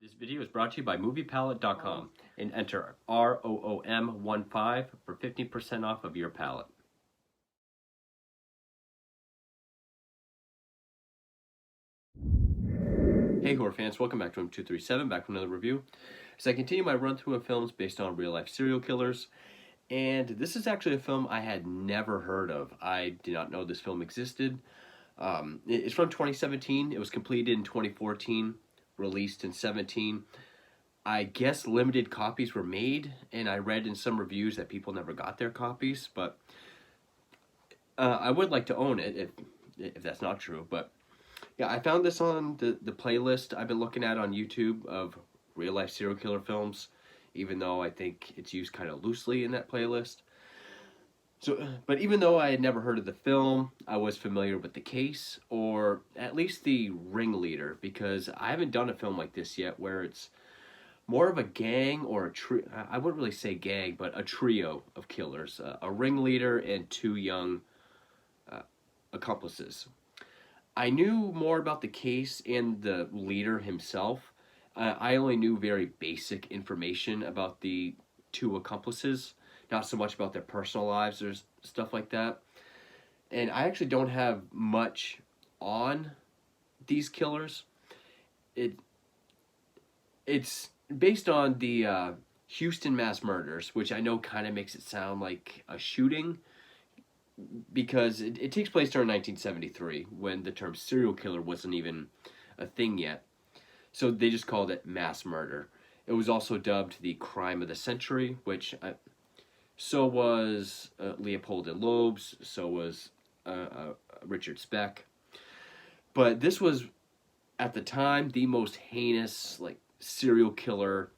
This video is brought to you by MoviePalette.com and enter ROOM15 for 15% off of your palette. Hey horror fans, welcome back to M237, back with another review. As I continue my run through of films based on real life serial killers, and this is actually a film I had never heard of. I did not know this film existed. It's from 2017, it was completed in 2014, released in 17. I guess limited copies were made, and I read in some reviews that people never got their copies, but I would like to own it if that's not true. But yeah, I found this on the playlist I've been looking at on YouTube of real life serial killer films, even though I think it's used kind of loosely in that playlist. So, but even though I had never heard of the film, I was familiar with the case, or at least the ringleader, because I haven't done a film like this yet where it's more of a gang or a I wouldn't really say gang, but a trio of killers, a ringleader and two young accomplices. I knew more about the case and the leader himself. I only knew very basic information about the two accomplices, not so much about their personal lives or stuff like that. And I actually don't have much on these killers. It's based on the Houston mass murders, which I know kind of makes it sound like a shooting, because it takes place during 1973 when the term serial killer wasn't even a thing yet. So they just called it mass murder. It was also dubbed the crime of the century, which so was Leopold and Loeb's, so was Richard Speck. But this was, at the time, the most heinous serial killer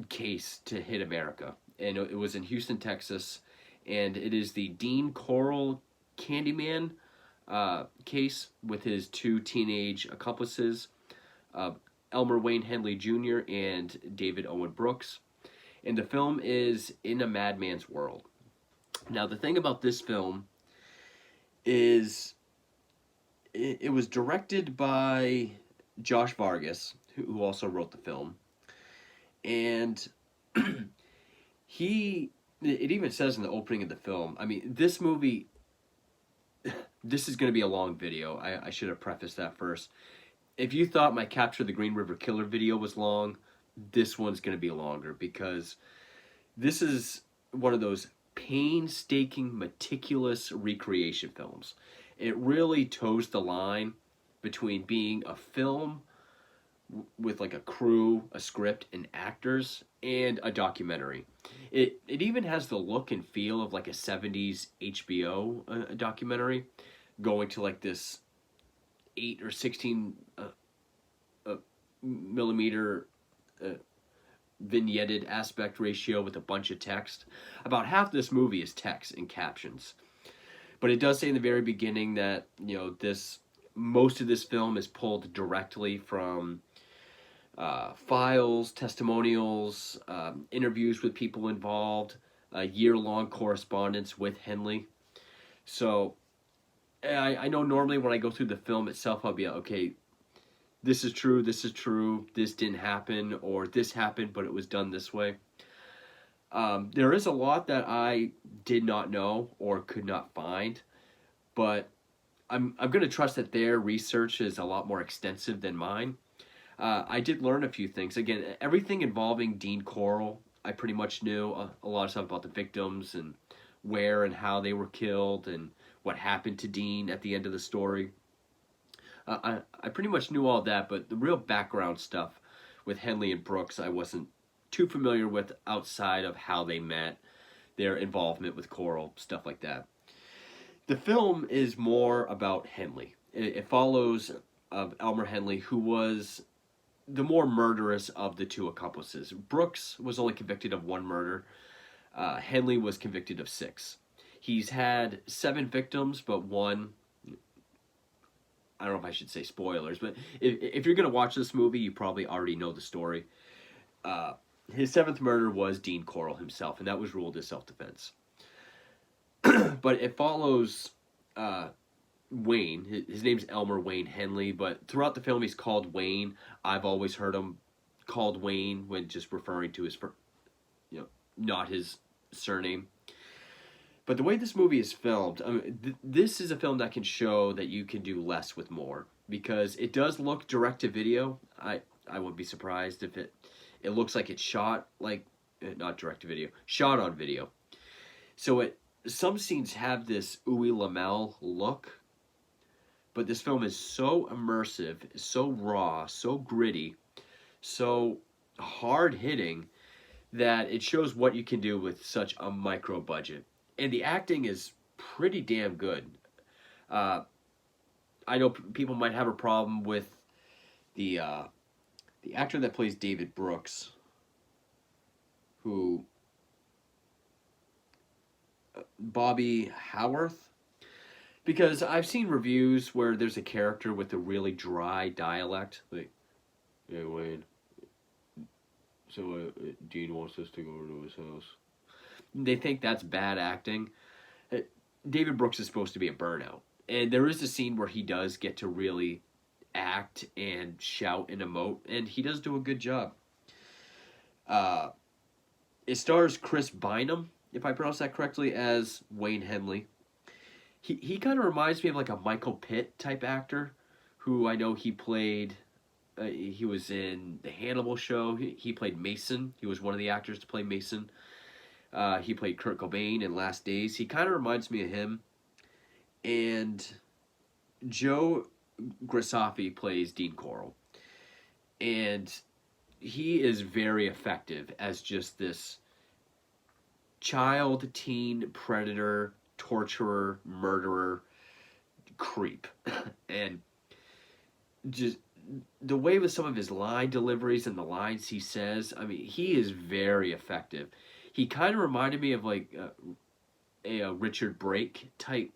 case to hit America. And it was in Houston, Texas, and it is the Dean Corll Candyman case with his two teenage accomplices, Elmer Wayne Henley Jr. and David Owen Brooks. And the film is in a madman's world. Now, the thing about this film is it was directed by Josh Vargas, who also wrote the film. And it even says in the opening of the film, I mean, this movie, this is going to be a long video. I should have prefaced that first. If you thought my Capture the Green River Killer video was long, this one's going to be longer, because this is one of those painstaking, meticulous recreation films. It really toes the line between being a film with like a crew, a script, and actors, and a documentary. It even has the look and feel of like a 70s HBO documentary, going to like this 8 or 16 millimeter vignetted aspect ratio with a bunch of text. About half this movie is text and captions. But it does say in the very beginning that, you know, most of this film is pulled directly from files, testimonials, interviews with people involved, a year-long correspondence with Henley. So I know normally when I go through the film itself, I'll be like, okay, this is true, this didn't happen, or this happened, but it was done this way. There is a lot that I did not know or could not find, but I'm going to trust that their research is a lot more extensive than mine. I did learn a few things. Again, everything involving Dean Corll, I pretty much knew a lot of stuff about the victims and where and how they were killed and what happened to Dean at the end of the story. I pretty much knew all that, but the real background stuff with Henley and Brooks I wasn't too familiar with outside of how they met, their involvement with Corll, stuff like that. The film is more about Henley. It follows Elmer Henley, who was the more murderous of the two accomplices. Brooks was only convicted of one murder. Henley was convicted of 6. He's had 7 victims, but one, I don't know if I should say spoilers, but if you're going to watch this movie, you probably already know the story. His 7th murder was Dean Corll himself, and that was ruled as self-defense. But it follows Wayne. His name's Elmer Wayne Henley, but throughout the film he's called Wayne. I've always heard him called Wayne when just referring to his, not his surname. But the way this movie is filmed, I mean, this is a film that can show that you can do less with more because it does look direct to video. I wouldn't be surprised if it looks like it's shot like not direct to video, shot on video. So some scenes have this Uwe Lamel look, but this film is so immersive, so raw, so gritty, so hard hitting that it shows what you can do with such a micro budget. And the acting is pretty damn good. I know people might have a problem with the actor that plays David Brooks, who Bobby Howarth, because I've seen reviews where there's a character with a really dry dialect, like, "Hey Wayne, so Dean wants us to go to his house." They think that's bad acting. David Brooks is supposed to be a burnout. And there is a scene where he does get to really act and shout and emote, and he does do a good job. It stars Chris Bynum, if I pronounce that correctly, as Wayne Henley. He kind of reminds me of like a Michael Pitt type actor, who I know he played... he was in the Hannibal show. He played Mason. He was one of the actors to play Mason. He played Kurt Cobain in Last Days. He kind of reminds me of him. And Joe Grassafi plays Dean Coral. And he is very effective as just this child, teen, predator, torturer, murderer, creep. And just the way with some of his line deliveries and the lines he says, I mean, he is very effective. He kind of reminded me of like a Richard Brake type.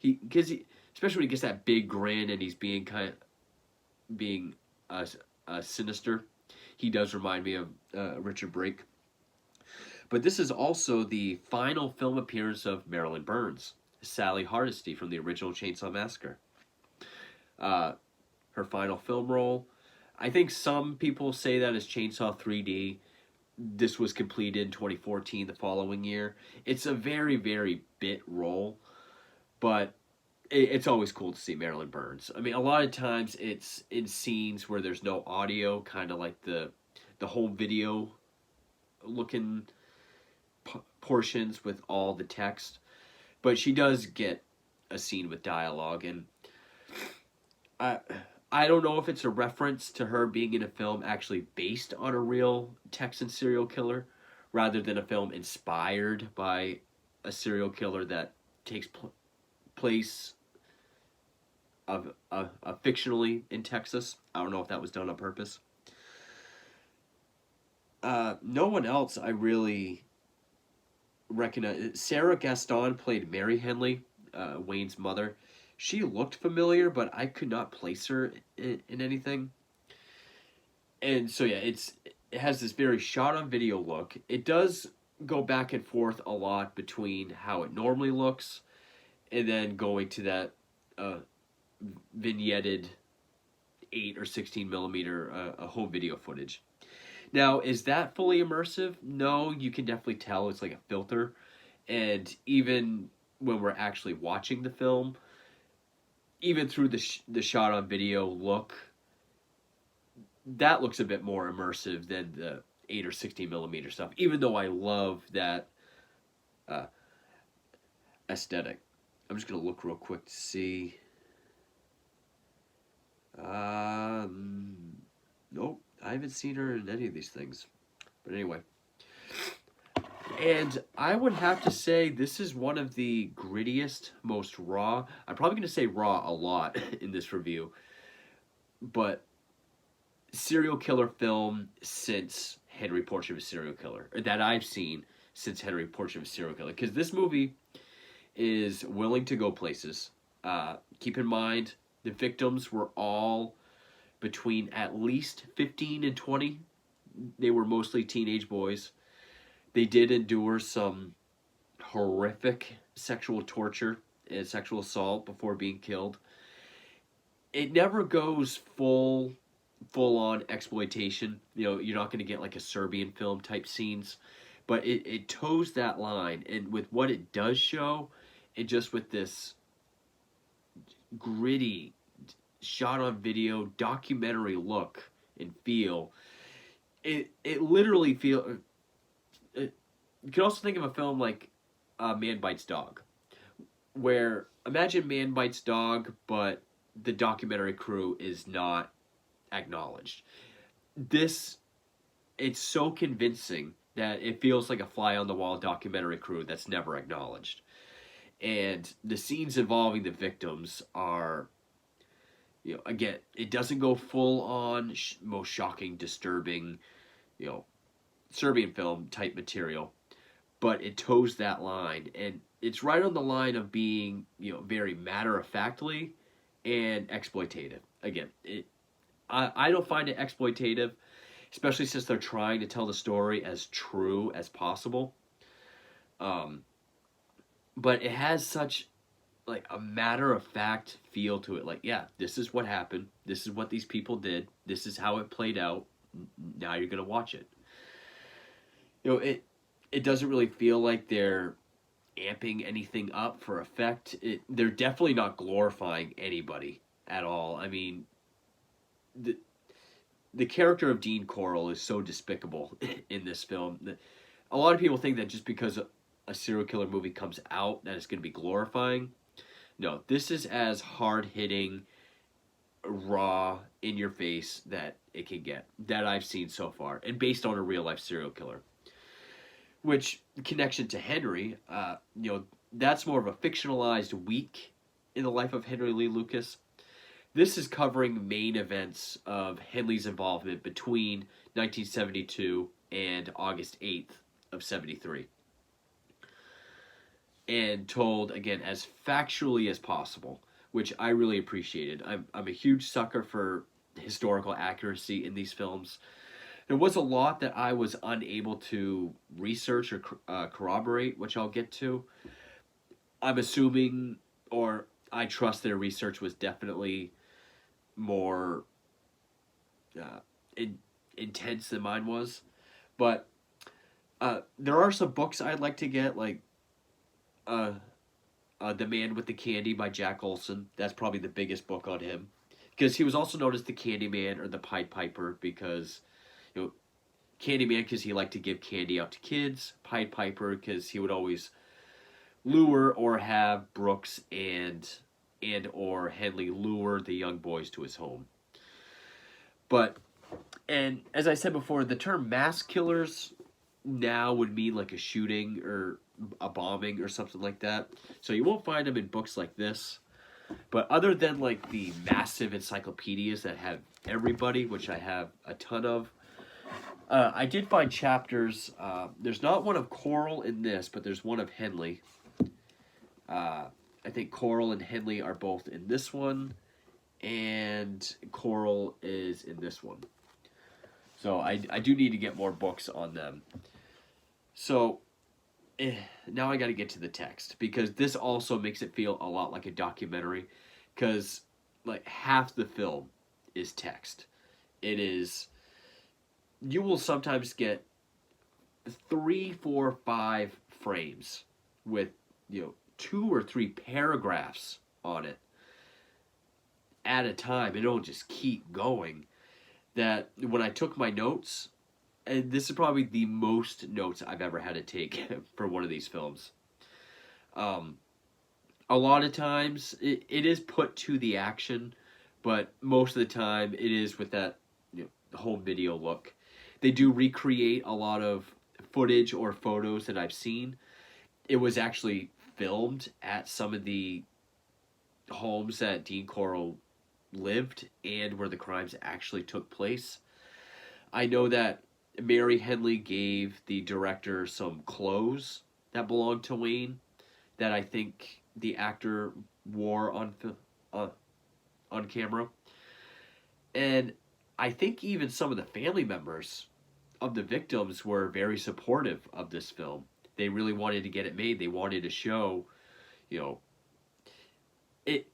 Because especially when he gets that big grin and he's being sinister, he does remind me of Richard Brake. But this is also the final film appearance of Marilyn Burns, Sally Hardesty from the original Chainsaw Massacre. Her final film role. I think some people say that as Chainsaw 3D. This was completed in 2014, the following year. It's a very, very bit role, but it's always cool to see Marilyn Burns. I mean, a lot of times it's in scenes where there's no audio, kind of like the home video looking portions with all the text. But she does get a scene with dialogue, and I don't know if it's a reference to her being in a film actually based on a real Texan serial killer, rather than a film inspired by a serial killer that takes place fictionally in Texas. I don't know if that was done on purpose. No one else I really recognize. Sarah Gaston played Mary Henley, Wayne's mother. She looked familiar, but I could not place her in anything. And so yeah, it has this very shot-on-video look. It does go back and forth a lot between how it normally looks and then going to that vignetted 8 or 16 millimeter home video footage. Now, is that fully immersive? No, you can definitely tell it's like a filter. And even when we're actually watching the film, even through the shot on video look, that looks a bit more immersive than the 8 or 16 millimeter stuff, even though I love that aesthetic. I'm just going to look real quick to see. Nope, I haven't seen her in any of these things. But anyway. And I would have to say this is one of the grittiest, most raw. I'm probably going to say raw a lot in this review. But serial killer film since Henry Portrait of a Serial Killer. Or that I've seen since Henry Portrait of a Serial Killer. Because this movie is willing to go places. Keep in mind, the victims were all between at least 15 and 20. They were mostly teenage boys. They did endure some horrific sexual torture and sexual assault before being killed. It never goes full on exploitation. You're not going to get like a Serbian film type scenes, but it toes that line. And with what it does show, and just with this gritty, shot on video, documentary look and feel, it literally feel. You can also think of a film like Man Bites Dog, where imagine Man Bites Dog, but the documentary crew is not acknowledged. This, it's so convincing that it feels like a fly on the wall documentary crew that's never acknowledged. And the scenes involving the victims are, again, it doesn't go full on most shocking, disturbing, Serbian film type material, but it toes that line, and it's right on the line of being, very matter of factly and exploitative. Again, I don't find it exploitative, especially since they're trying to tell the story as true as possible. But it has such like a matter of fact feel to it. Like, yeah, this is what happened. This is what these people did. This is how it played out. Now you're gonna watch it. It doesn't really feel like they're amping anything up for effect. They're definitely not glorifying anybody at all. I mean, the character of Dean Corll is so despicable in this film. A lot of people think that just because a serial killer movie comes out that it's going to be glorifying. No, this is as hard-hitting, raw, in-your-face that it can get, that I've seen so far, and based on a real-life serial killer. Which, connection to Henry, that's more of a fictionalized week in the life of Henry Lee Lucas. This is covering main events of Henley's involvement between 1972 and August 8th of 73. And told, again, as factually as possible, which I really appreciated. I'm a huge sucker for historical accuracy in these films. There was a lot that I was unable to research or corroborate, which I'll get to. I'm assuming, or I trust their research was definitely more intense than mine was. But there are some books I'd like to get, like The Man with the Candy by Jack Olson. That's probably the biggest book on him. Because he was also known as the Candyman or the Pied Piper because... Candyman because he liked to give candy out to kids. Pied Piper because he would always lure or have Brooks and or Henley lure the young boys to his home. And as I said before, the term mass killers now would mean like a shooting or a bombing or something like that. So you won't find them in books like this. But other than like the massive encyclopedias that have everybody, which I have a ton of, I did find chapters. There's not one of Corll in this, but there's one of Henley. I think Corll and Henley are both in this one, and Corll is in this one. So I do need to get more books on them. So now I got to get to the text, because this also makes it feel a lot like a documentary, because like half the film is text. It is... You will sometimes get 3, 4, 5 frames with 2 or 3 paragraphs on it at a time. It'll just keep going. That when I took my notes, and this is probably the most notes I've ever had to take for one of these films. A lot of times it is put to the action, but most of the time it is with that home video look. They do recreate a lot of footage or photos that I've seen. It was actually filmed at some of the homes that Dean Corll lived and where the crimes actually took place. I know that Mary Henley gave the director some clothes that belonged to Wayne that I think the actor wore on camera. And I think even some of the family members of the victims were very supportive of this film. They really wanted to get it made. They wanted to show, it.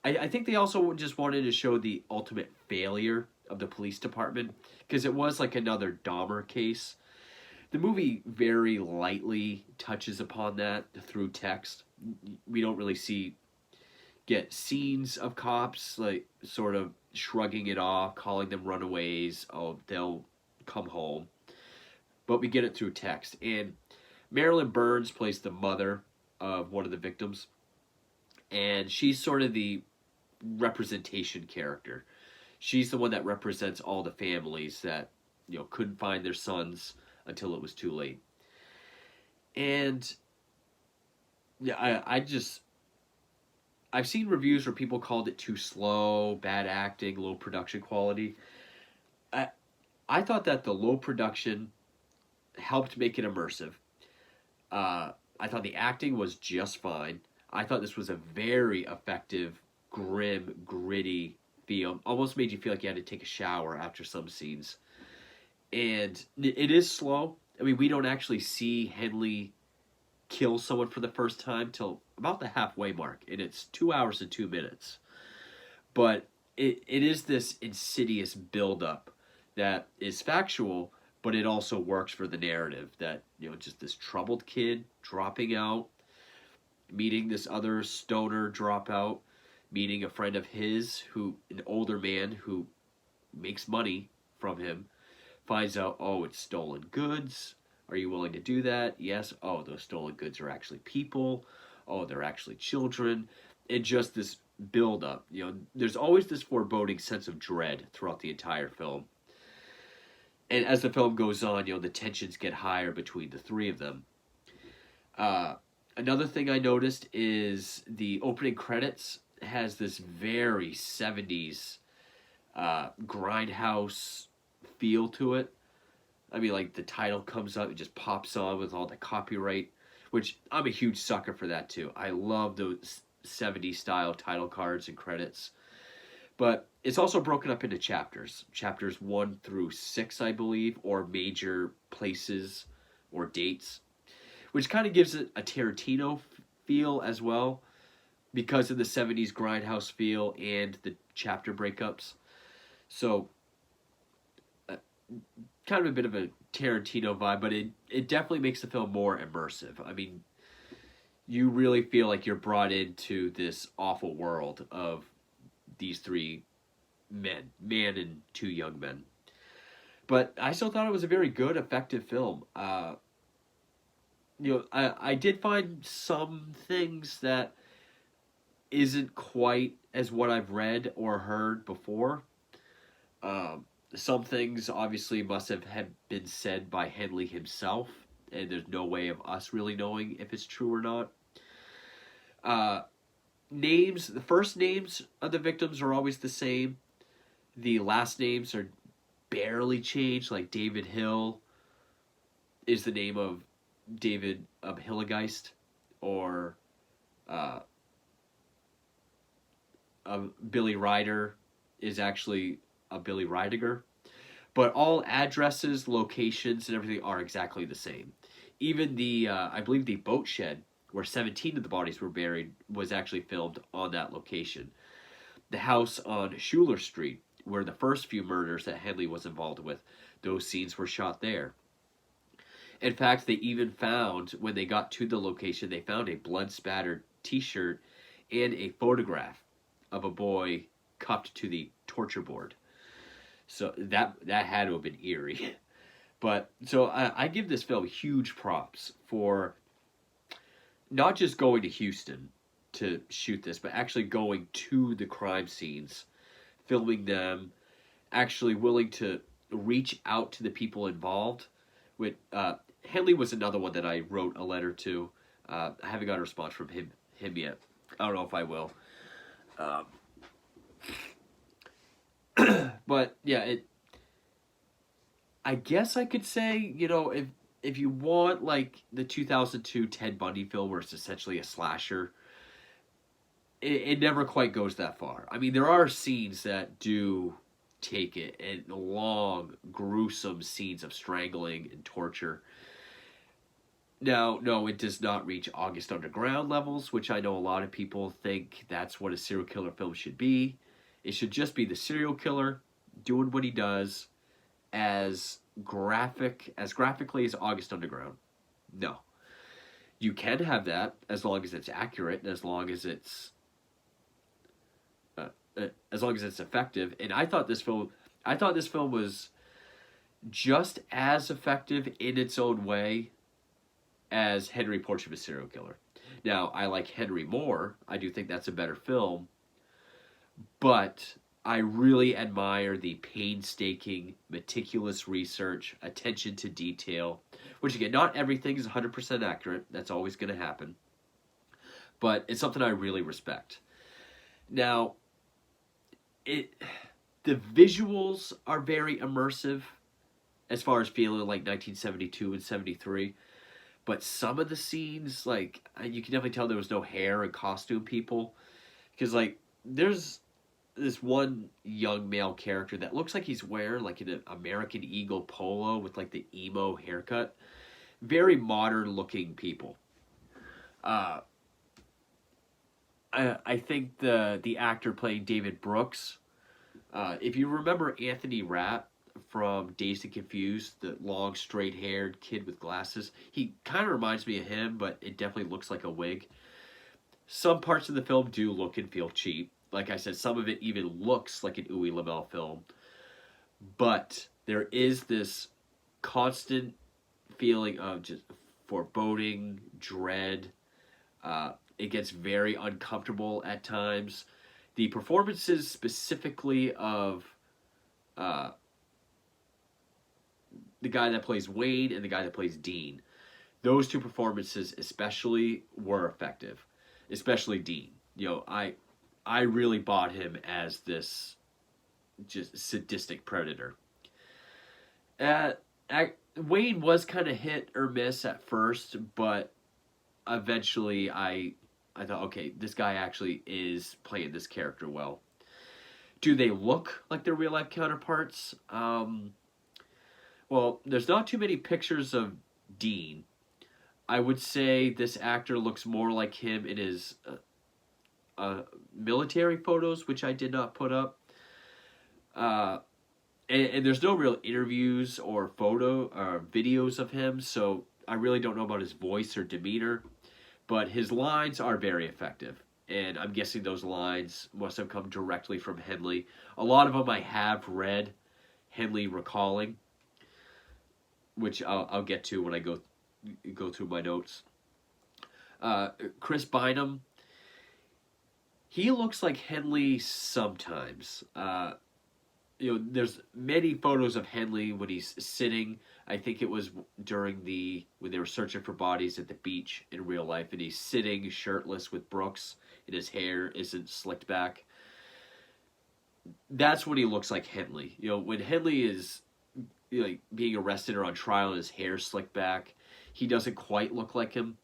I think they also just wanted to show the ultimate failure of the police department because it was like another Dahmer case. The movie very lightly touches upon that through text. We don't really get scenes of cops like sort of shrugging it off, calling them runaways. Oh, they'll come home. But we get it through text. And Marilyn Burns plays the mother of one of the victims, and she's sort of the representation character. She's the one that represents all the families that couldn't find their sons until it was too late. And yeah, I've seen reviews where people called it too slow, bad acting, low production quality. I thought that the low production helped make it immersive. I thought the acting was just fine. I thought this was a very effective, grim, gritty film. Almost made you feel like you had to take a shower after some scenes. And it is slow. I mean, we don't actually see Henley kill someone for the first time till about the halfway mark, and it's 2 hours and 2 minutes. But it is this insidious buildup that is factual, but it also works for the narrative that, just this troubled kid dropping out, meeting this other stoner dropout, meeting a friend of his, an older man who makes money from him, finds out, oh, it's stolen goods. Are you willing to do that? Yes. Oh, those stolen goods are actually people. Oh, they're actually children. And just this build up. There's always this foreboding sense of dread throughout the entire film. And as the film goes on, the tensions get higher between the three of them. Another thing I noticed is the opening credits has this very 70s grindhouse feel to it. I mean, like the title comes up, it just pops on with all the copyright, which I'm a huge sucker for that too. I love those 70s style title cards and credits. But it's also broken up into chapters. Chapters 1 through 6, I believe, or major places or dates, which kind of gives it a Tarantino feel as well because of the 70s grindhouse feel and the chapter breakups. So kind of a bit of a Tarantino vibe, but it definitely makes the film more immersive. I mean, you really feel like you're brought into this awful world of these three man and two young men. But I still thought it was a very good, effective film. I did find some things that isn't quite as what I've read or heard before. Some things obviously must have been said by Henley himself, and there's no way of us really knowing if it's true or not. The first names of the victims are always the same. The last names are barely changed, like David Hill is the name of David Hillegeist, or Billy Ryder is actually a Billy Ridiger. But all addresses, locations, and everything are exactly the same. Even the, I believe the boat shed where 17 of the bodies were buried was actually filmed on that location. The house on Schuler Street, where the first few murders that Henley was involved with, those scenes were shot there. In fact, they even found, when they got to the location, they found a blood-spattered t-shirt and a photograph of a boy cuffed to the torture board. So that had to have been eerie. But so I give this film huge props for not just going to Houston to shoot this, but actually going to the crime scenes, filming them, actually willing to reach out to the people involved. With Henley was another one that I wrote a letter to. I haven't got a response from him yet. I don't know if I will. But yeah, I guess I could say, if you want like the 2002 Ted Bundy film where it's essentially a slasher, it never quite goes that far. I mean, there are scenes that do take it, and long, gruesome scenes of strangling and torture. Now, no, it does not reach August Underground levels, which I know a lot of people think that's what a serial killer film should be. It should just be the serial killer doing what he does as graphically as August Underground. No. You can have that as long as it's accurate and uh, as long as it's effective. And I thought this film was just as effective in its own way as Henry Portrait of a Serial Killer. Now, I like Henry more. I do think that's a better film, but I really admire the painstaking, meticulous research, attention to detail, which again, not everything is 100% accurate. That's always going to happen, but it's something I really respect. Now, it the visuals are very immersive as far as feeling like 1972 and 73. But some of the scenes, like, you can definitely tell there was no hair and costume people. Because, like, there's this one young male character that looks like he's wearing, like, an American Eagle polo with, like, the emo haircut. Very modern looking people. Uh, I think the actor playing David Brooks, if you remember Anthony Rapp from Dazed and Confused, the long, straight-haired kid with glasses. He kind of reminds me of him, but it definitely looks like a wig. Some parts of the film do look and feel cheap. Like I said, some of it even looks like an Uwe Lamel film. But there is this constant feeling of just foreboding, dread. It gets very uncomfortable at times. The performances specifically of uh, the guy that plays Wayne and the guy that plays Dean. Those two performances especially were effective, especially Dean. I really bought him as this just sadistic predator. Uh, Wayne was kind of hit or miss at first, but eventually I thought, okay, this guy actually is playing this character well. Do they look like their real life counterparts? Well, there's not too many pictures of Dean. I would say this actor looks more like him in his military photos, which I did not put up. Uh, and there's no real interviews or videos of him, so I really don't know about his voice or demeanor. But his lines are very effective, and I'm guessing those lines must have come directly from Henley. A lot of them I have read Henley recalling, which I'll get to when I go through my notes. Chris Bynum, he looks like Henley sometimes. There's many photos of Henley when he's sitting. I think it was when they were searching for bodies at the beach in real life, and he's sitting shirtless with Brooks, and his hair isn't slicked back. That's what he looks like, Henley. When Henley is like being arrested or on trial and his hair slicked back, he doesn't quite look like him.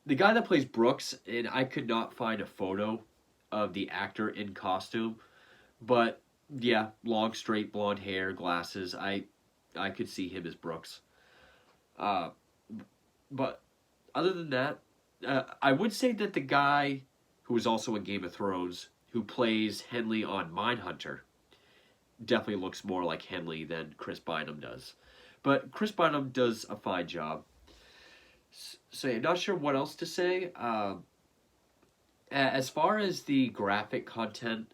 The guy that plays Brooks, and I could not find a photo of the actor in costume, but yeah, long straight blonde hair, glasses. I could see him as Brooks. But other than that, I would say that the guy who was also in Game of Thrones, who plays Henley on Mindhunter, definitely looks more like Henley than Chris Bynum does. But Chris Bynum does a fine job. So I'm not sure what else to say. As far as the graphic content,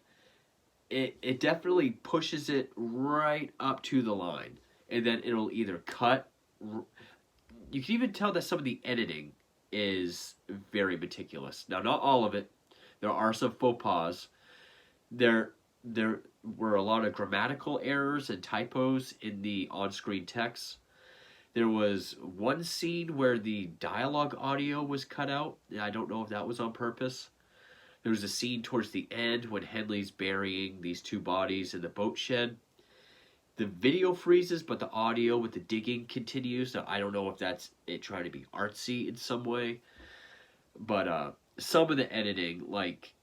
it definitely pushes it right up to the line. And then it'll either cut. You can even tell that some of the editing is very meticulous. Now, not all of it. There are some faux pas. There were a lot of grammatical errors and typos in the on-screen text. There was one scene where the dialogue audio was cut out. I don't know if that was on purpose. There was a scene towards the end when Henley's burying these two bodies in the boat shed. The video freezes, but the audio with the digging continues. Now, I don't know if that's it trying to be artsy in some way. But some of the editing, like,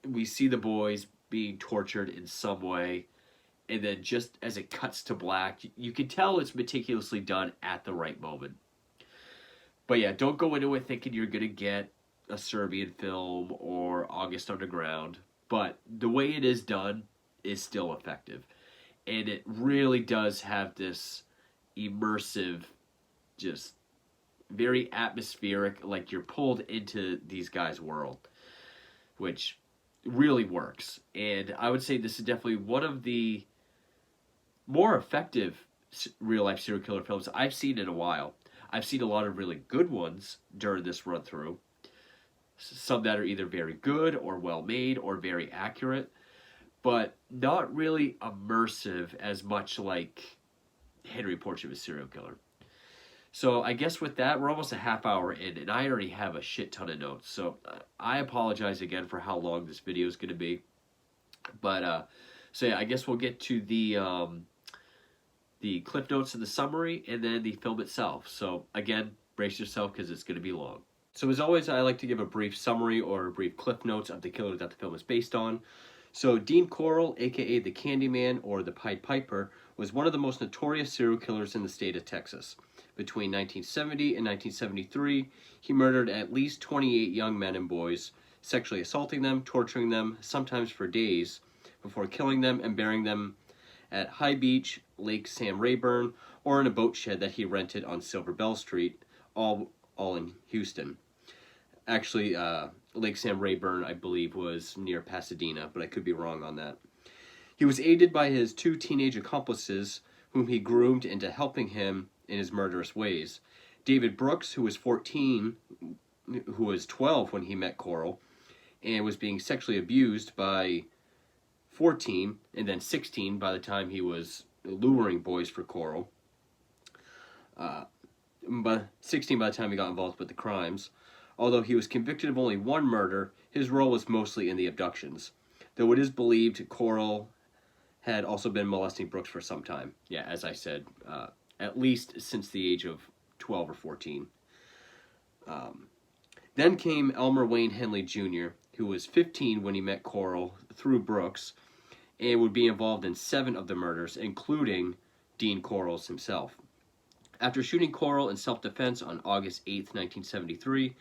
we see the boys being tortured in some way, and then just as it cuts to black, you can tell it's meticulously done at the right moment. But yeah, don't go into it thinking you're going to get a Serbian film or August Underground. But the way it is done is still effective. And it really does have this immersive, just very atmospheric, like you're pulled into these guys' world, which really works. And I would say this is definitely one of the more effective real life serial killer films I've seen in a while. I've seen a lot of really good ones during this run through. Some that are either very good or well made or very accurate, but not really immersive as much like Henry Portrait of a Serial Killer. So I guess with that, we're almost a half hour in, and I already have a shit ton of notes. So I apologize again for how long this video is going to be. But so yeah, I guess we'll get to the clip notes and the summary, and then the film itself. So again, brace yourself because it's going to be long. So as always, I like to give a brief summary or a brief clip notes of the killer that the film is based on. So Dean Corll, aka the Candyman or the Pied Piper, was one of the most notorious serial killers in the state of Texas. Between 1970 and 1973, he murdered at least 28 young men and boys, sexually assaulting them, torturing them, sometimes for days, before killing them and burying them at High Beach, Lake Sam Rayburn, or in a boat shed that he rented on Silver Bell Street, all in Houston. Actually, Lake Sam Rayburn, I believe, was near Pasadena, but I could be wrong on that. He was aided by his two teenage accomplices, whom he groomed into helping him in his murderous ways. David Brooks, who was 14, who was 12 when he met Corll, and was being sexually abused by 14, and then 16 by the time he was luring boys for Corll. But 16 by the time he got involved with the crimes. Although he was convicted of only one murder, his role was mostly in the abductions. Though it is believed Corll had also been molesting Brooks for some time. Yeah, as I said, at least since the age of 12 or 14. Then came Elmer Wayne Henley Jr., who was 15 when he met Corll through Brooks, and would be involved in 7 of the murders, including Dean Corll's himself. After shooting Corll in self-defense on August 8, 1973,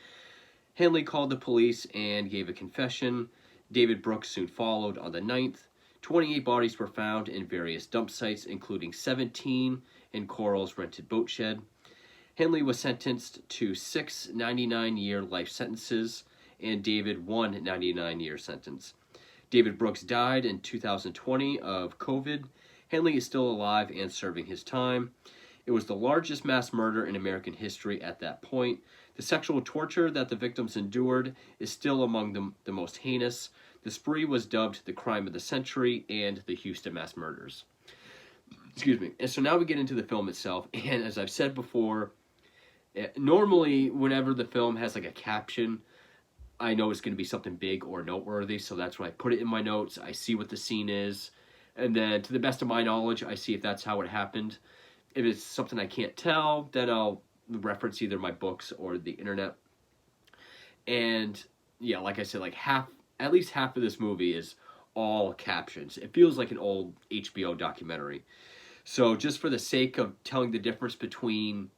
Henley called the police and gave a confession. David Brooks soon followed on the 9th. 28 bodies were found in various dump sites, including 17 in Corll's rented boat shed. Henley was sentenced to 6 99-year life sentences, and David 1 99-year sentence. David Brooks died in 2020 of COVID. Henley is still alive and serving his time. It was the largest mass murder in American history at that point. The sexual torture that the victims endured is still among the most heinous. The spree was dubbed the crime of the century and the Houston mass murders. Excuse me. And so now we get into the film itself. And as I've said before, normally whenever the film has like a caption, I know it's going to be something big or noteworthy. So that's why I put it in my notes. I see what the scene is. And then to the best of my knowledge, I see if that's how it happened. If it's something I can't tell, then I'll reference either my books or the internet. And yeah, like I said, at least half of this movie is all captions. It feels like an old HBO documentary. So just for the sake of telling the difference between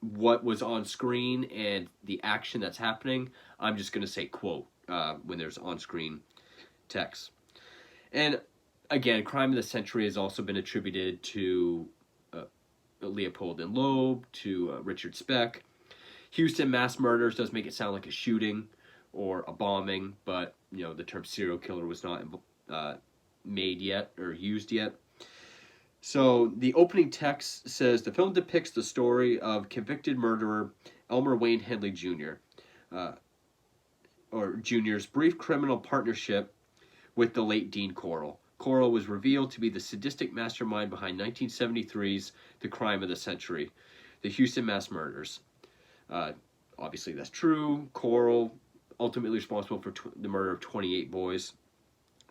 what was on screen and the action that's happening, I'm just going to say quote when there's on-screen text. And again, Crime of the Century has also been attributed to Leopold and Loeb, to Richard Speck. Houston mass murders does make it sound like a shooting or a bombing, but the term serial killer was not made yet or used yet. So the opening text says the film depicts the story of convicted murderer Elmer Wayne Henley Jr. Or Jr.'s brief criminal partnership with the late Dean Corll. Corll was revealed to be the sadistic mastermind behind 1973's The Crime of the Century, the Houston mass murders. Obviously, that's true. Corll, ultimately responsible for the murder of 28 boys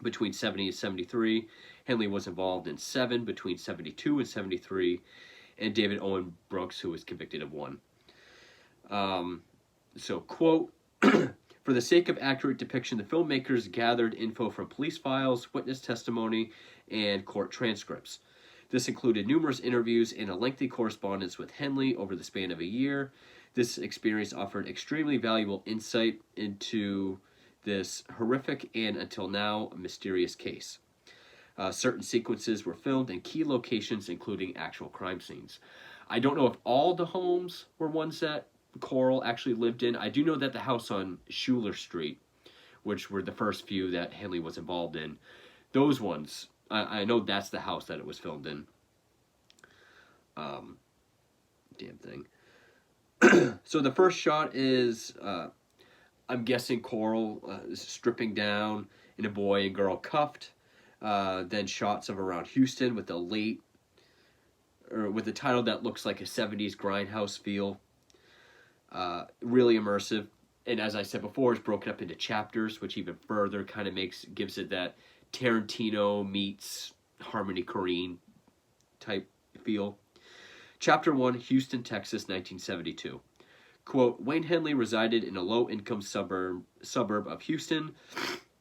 between 70 and 73. Henley was involved in 7 between 72 and 73. And David Owen Brooks, who was convicted of 1. So, quote, for the sake of accurate depiction, the filmmakers gathered info from police files, witness testimony, and court transcripts. This included numerous interviews and a lengthy correspondence with Henley over the span of a year. This experience offered extremely valuable insight into this horrific and, until now, mysterious case. Certain sequences were filmed in key locations, including actual crime scenes. I don't know if all the homes were ones that Coral actually lived in. I do know that the house on Schuler Street, which were the first few that Henley was involved in, those ones, I know that's the house that it was filmed in. Damn thing. So the first shot is, I'm guessing Coral is stripping down and a boy and girl cuffed. Then shots of around Houston with with a title that looks like a 70s grindhouse feel. Really immersive. And as I said before, it's broken up into chapters, which even further kind of gives it that Tarantino meets Harmony Korine type feel. Chapter 1, Houston, Texas, 1972. Quote, Wayne Henley resided in a low-income suburb of Houston,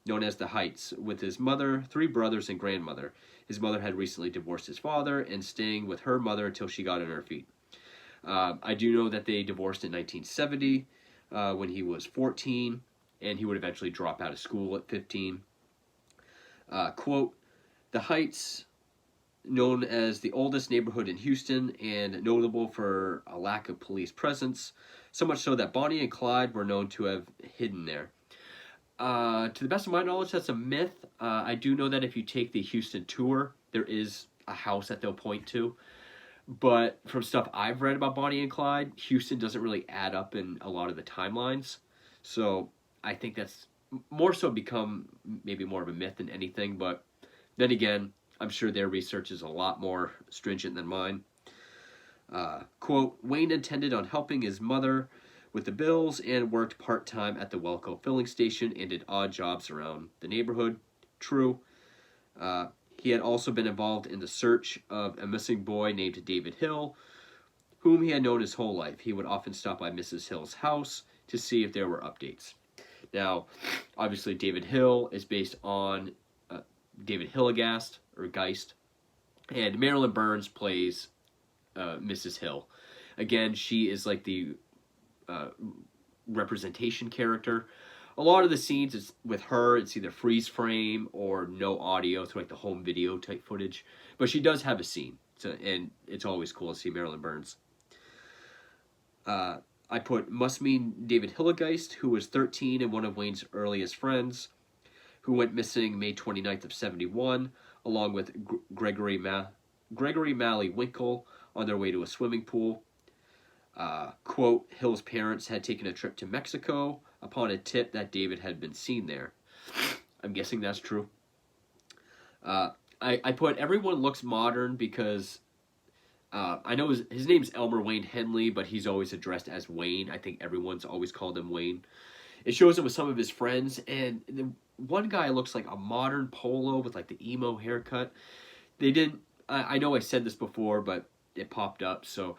known as the Heights, with his mother, 3 brothers, and grandmother. His mother had recently divorced his father and staying with her mother until she got on her feet. I do know that they divorced in 1970 when he was 14, and he would eventually drop out of school at 15. Quote, the Heights, known as the oldest neighborhood in Houston and notable for a lack of police presence, so much so that Bonnie and Clyde were known to have hidden there. To the best of my knowledge, that's a myth. I do know that if you take the Houston tour, there is a house that they'll point to. But from stuff I've read about Bonnie and Clyde, Houston doesn't really add up in a lot of the timelines. So I think that's more so become maybe more of a myth than anything. But then again, I'm sure their research is a lot more stringent than mine. Quote, Wayne intended on helping his mother with the bills and worked part-time at the Welco filling station and did odd jobs around the neighborhood. True. He had also been involved in the search of a missing boy named David Hill, whom he had known his whole life. He would often stop by Mrs. Hill's house to see if there were updates. Now, obviously, David Hill is based on David Hilligast, or Geist, and Marilyn Burns plays Mrs. Hill. Again, she is like the representation character. A lot of the scenes is with her, it's either freeze frame or no audio, so like the home video type footage. But she does have a scene, and it's always cool to see Marilyn Burns. I must mean David Hilligeist, who was 13 and one of Wayne's earliest friends, who went missing May 29th of 71, along with Gregory Malley Winkle on their way to a swimming pool. Quote, Hill's parents had taken a trip to Mexico upon a tip that David had been seen there. I'm guessing that's true. I put everyone looks modern because I know his name's Elmer Wayne Henley, but he's always addressed as Wayne. I think everyone's always called him Wayne. It shows him with some of his friends, and the one guy looks like a modern polo with like the emo haircut. They didn't, I know I said this before, but it popped up, so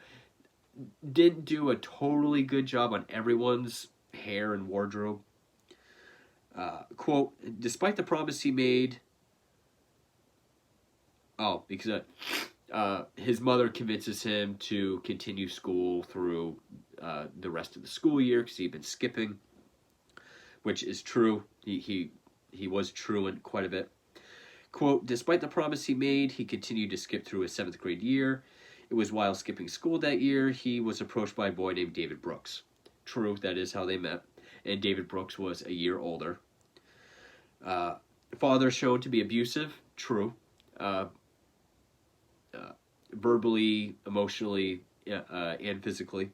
didn't do a totally good job on everyone's hair and wardrobe. Quote, despite the promise he made, because his mother convinces him to continue school through the rest of the school year because he'd been skipping, which is true. He was truant quite a bit. Quote, despite the promise he made, he continued to skip through his 7th grade year. It was while skipping school that year he was approached by a boy named David Brooks. True, that is how they met. And David Brooks was a year older. Father shown to be abusive. True. Verbally, emotionally, and physically.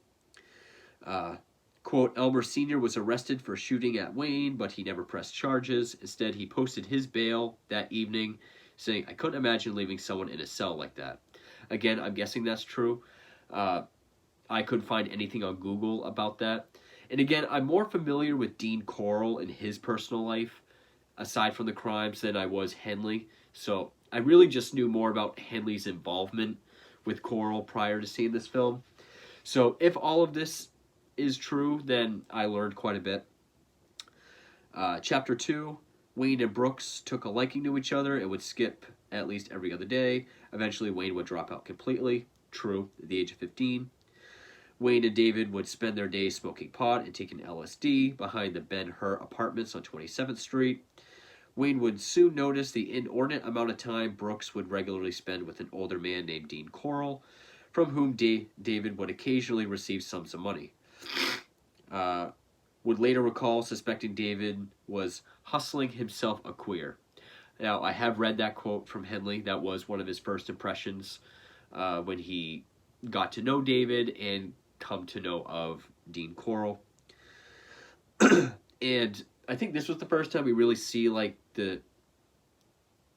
Quote, Elmer Sr. was arrested for shooting at Wayne, but he never pressed charges. Instead, he posted his bail that evening, saying, I couldn't imagine leaving someone in a cell like that. Again, I'm guessing that's true. I couldn't find anything on Google about that. And again, I'm more familiar with Dean Corll and his personal life, aside from the crimes, than I was Henley. So I really just knew more about Henley's involvement with Corll prior to seeing this film. So if all of this is true, then I learned quite a bit. Chapter 2, Wayne and Brooks took a liking to each other and would skip at least every other day. Eventually, Wayne would drop out completely. True, at the age of 15. Wayne and David would spend their days smoking pot and taking LSD behind the Ben-Hur apartments on 27th Street. Wayne would soon notice the inordinate amount of time Brooks would regularly spend with an older man named Dean Corll, from whom David would occasionally receive sums of money. Would later recall suspecting David was hustling himself a queer. Now, I have read that quote from Henley. That was one of his first impressions when he got to know David and come to know of Dean Corll. And I think this was the first time we really see like the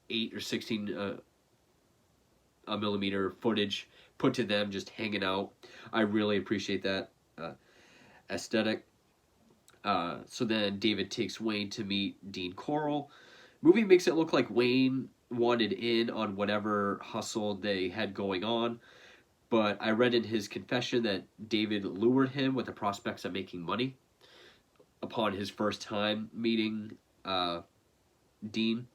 8 or 16 millimeter footage put to them just hanging out. I really appreciate that aesthetic. So then David takes Wayne to meet Dean Corll. Movie makes it look like Wayne wanted in on whatever hustle they had going on, but I read in his confession that David lured him with the prospects of making money upon his first time meeting Dean.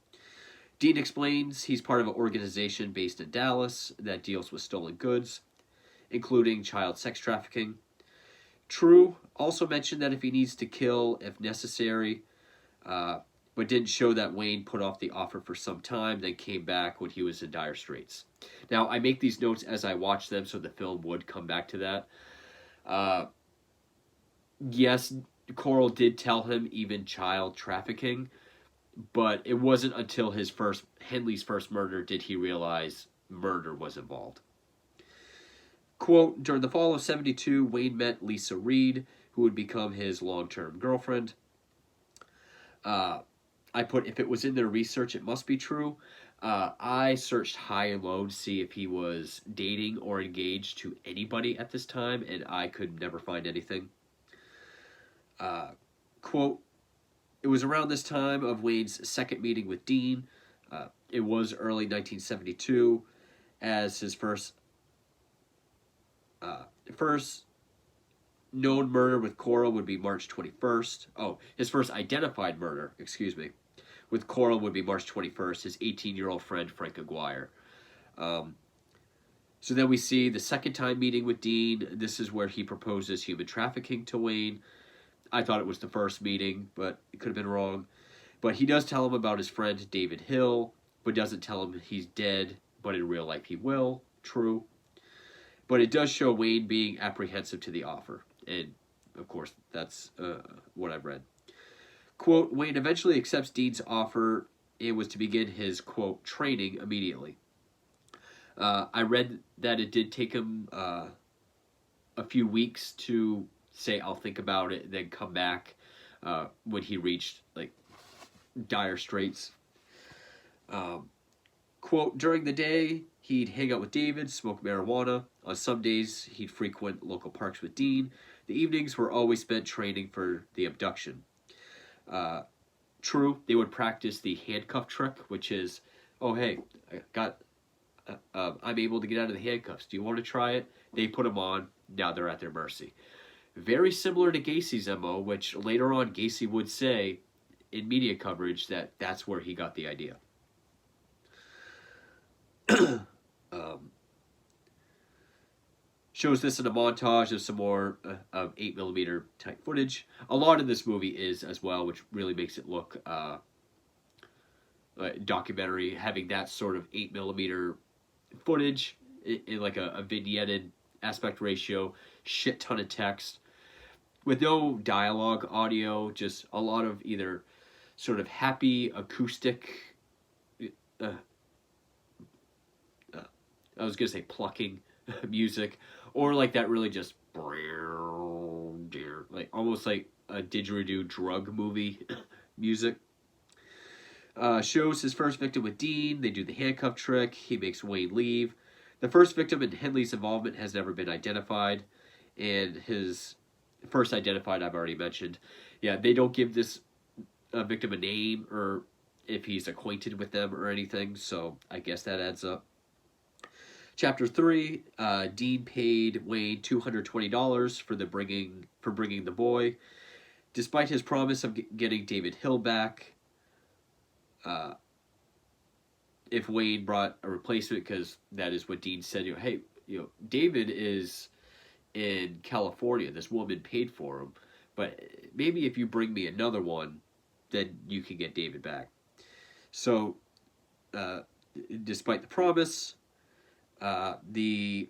Dean explains he's part of an organization based in Dallas that deals with stolen goods, including child sex trafficking. True also mentioned that if he needs to kill if necessary, but didn't show that Wayne put off the offer for some time, then came back when he was in dire straits. Now, I make these notes as I watch them, so the film would come back to that. Yes, Corll did tell him even child trafficking, but it wasn't until Henley's first murder did he realize murder was involved. Quote, during the fall of 72, Wayne met Lisa Reed, who would become his long-term girlfriend. I put, if it was in their research, it must be true. I searched high and low to see if he was dating or engaged to anybody at this time, and I could never find anything. Quote, it was around this time of Wayne's second meeting with Dean. It was early 1972, as his first known murder with Corll would be March 21st. Oh, his first identified murder, with Corll would be March 21st, his 18-year-old friend, Frank Aguirre. So then we see the second time meeting with Dean. This is where he proposes human trafficking to Wayne. I thought it was the first meeting, but it could have been wrong. But he does tell him about his friend, David Hill, but doesn't tell him he's dead, but in real life he will. True. But it does show Wayne being apprehensive to the offer. And, of course, that's what I've read. Quote, Wayne eventually accepts Dean's offer and was to begin his, quote, training immediately. I read that it did take him a few weeks to say, I'll think about it, then come back when he reached, like, dire straits. Quote, during the day, he'd hang out with David, smoke marijuana. On some days, he'd frequent local parks with Dean. The evenings were always spent training for the abduction. True, they would practice the handcuff trick, which is, oh, hey, I'm able to get out of the handcuffs. Do you want to try it? They put them on. Now they're at their mercy. Very similar to Gacy's MO, which later on Gacy would say in media coverage that that's where he got the idea. Shows this in a montage of some more of 8mm type footage. A lot of this movie is as well, which really makes it look documentary, having that sort of 8mm footage in like a vignetted aspect ratio, shit ton of text, with no dialogue, audio, just a lot of either sort of happy acoustic, I was going to say plucking music, or like that really just, like almost like a didgeridoo drug movie music. Shows his first victim with Dean. They do the handcuff trick. He makes Wayne leave. The first victim in Henley's involvement has never been identified, and his first identified I've already mentioned. Yeah, they don't give this victim a name or if he's acquainted with them or anything, so I guess that adds up. Chapter 3, Dean paid Wayne $220 for bringing the boy. Despite his promise of getting David Hill back, if Wayne brought a replacement, because that is what Dean said. Hey, David is in California. This woman paid for him, but maybe if you bring me another one, then you can get David back. So, uh, despite the promise, the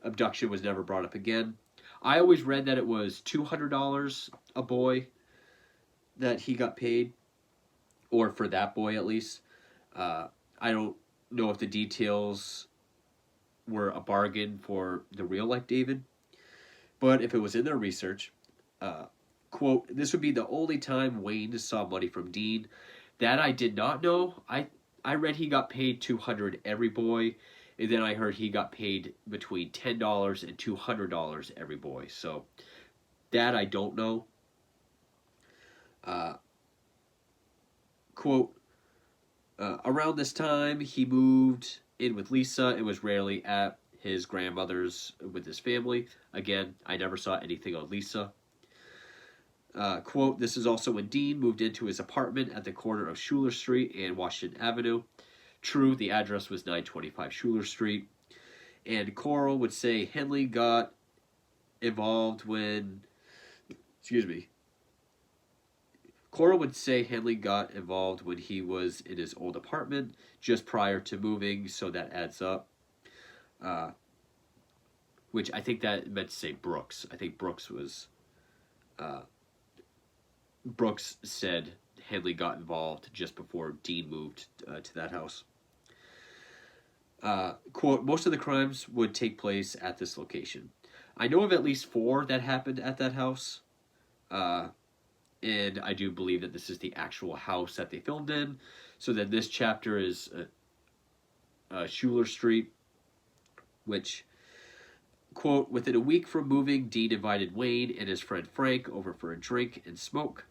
abduction was never brought up again. I always read that it was $200 a boy that he got paid, or for that boy at least. I don't know if the details were a bargain for the real life David, but if it was in their research, quote, this would be the only time Wayne saw money from Dean. That I did not know. I read he got paid $200 every boy, and then I heard he got paid between $10 and $200 every boy. So that I don't know. Quote, around this time, he moved in with Lisa and was rarely at his grandmother's with his family. Again, I never saw anything on Lisa. Quote, this is also when Dean moved into his apartment at the corner of Schuler Street and Washington Avenue. True, the address was 925 Schuler Street. And Coral would say Henley got involved when... Excuse me. Coral would say Henley got involved when he was in his old apartment just prior to moving, so that adds up. Which I think that meant to say Brooks. I think Brooks was... Brooks said Henley got involved just before Dean moved to that house. Quote, most of the crimes would take place at this location. I know of at least 4 that happened at that house. And I do believe that this is the actual house that they filmed in. So then this chapter is Schuler Street, which, quote, within a week from moving, Dean invited Wayne and his friend Frank over for a drink and smoke.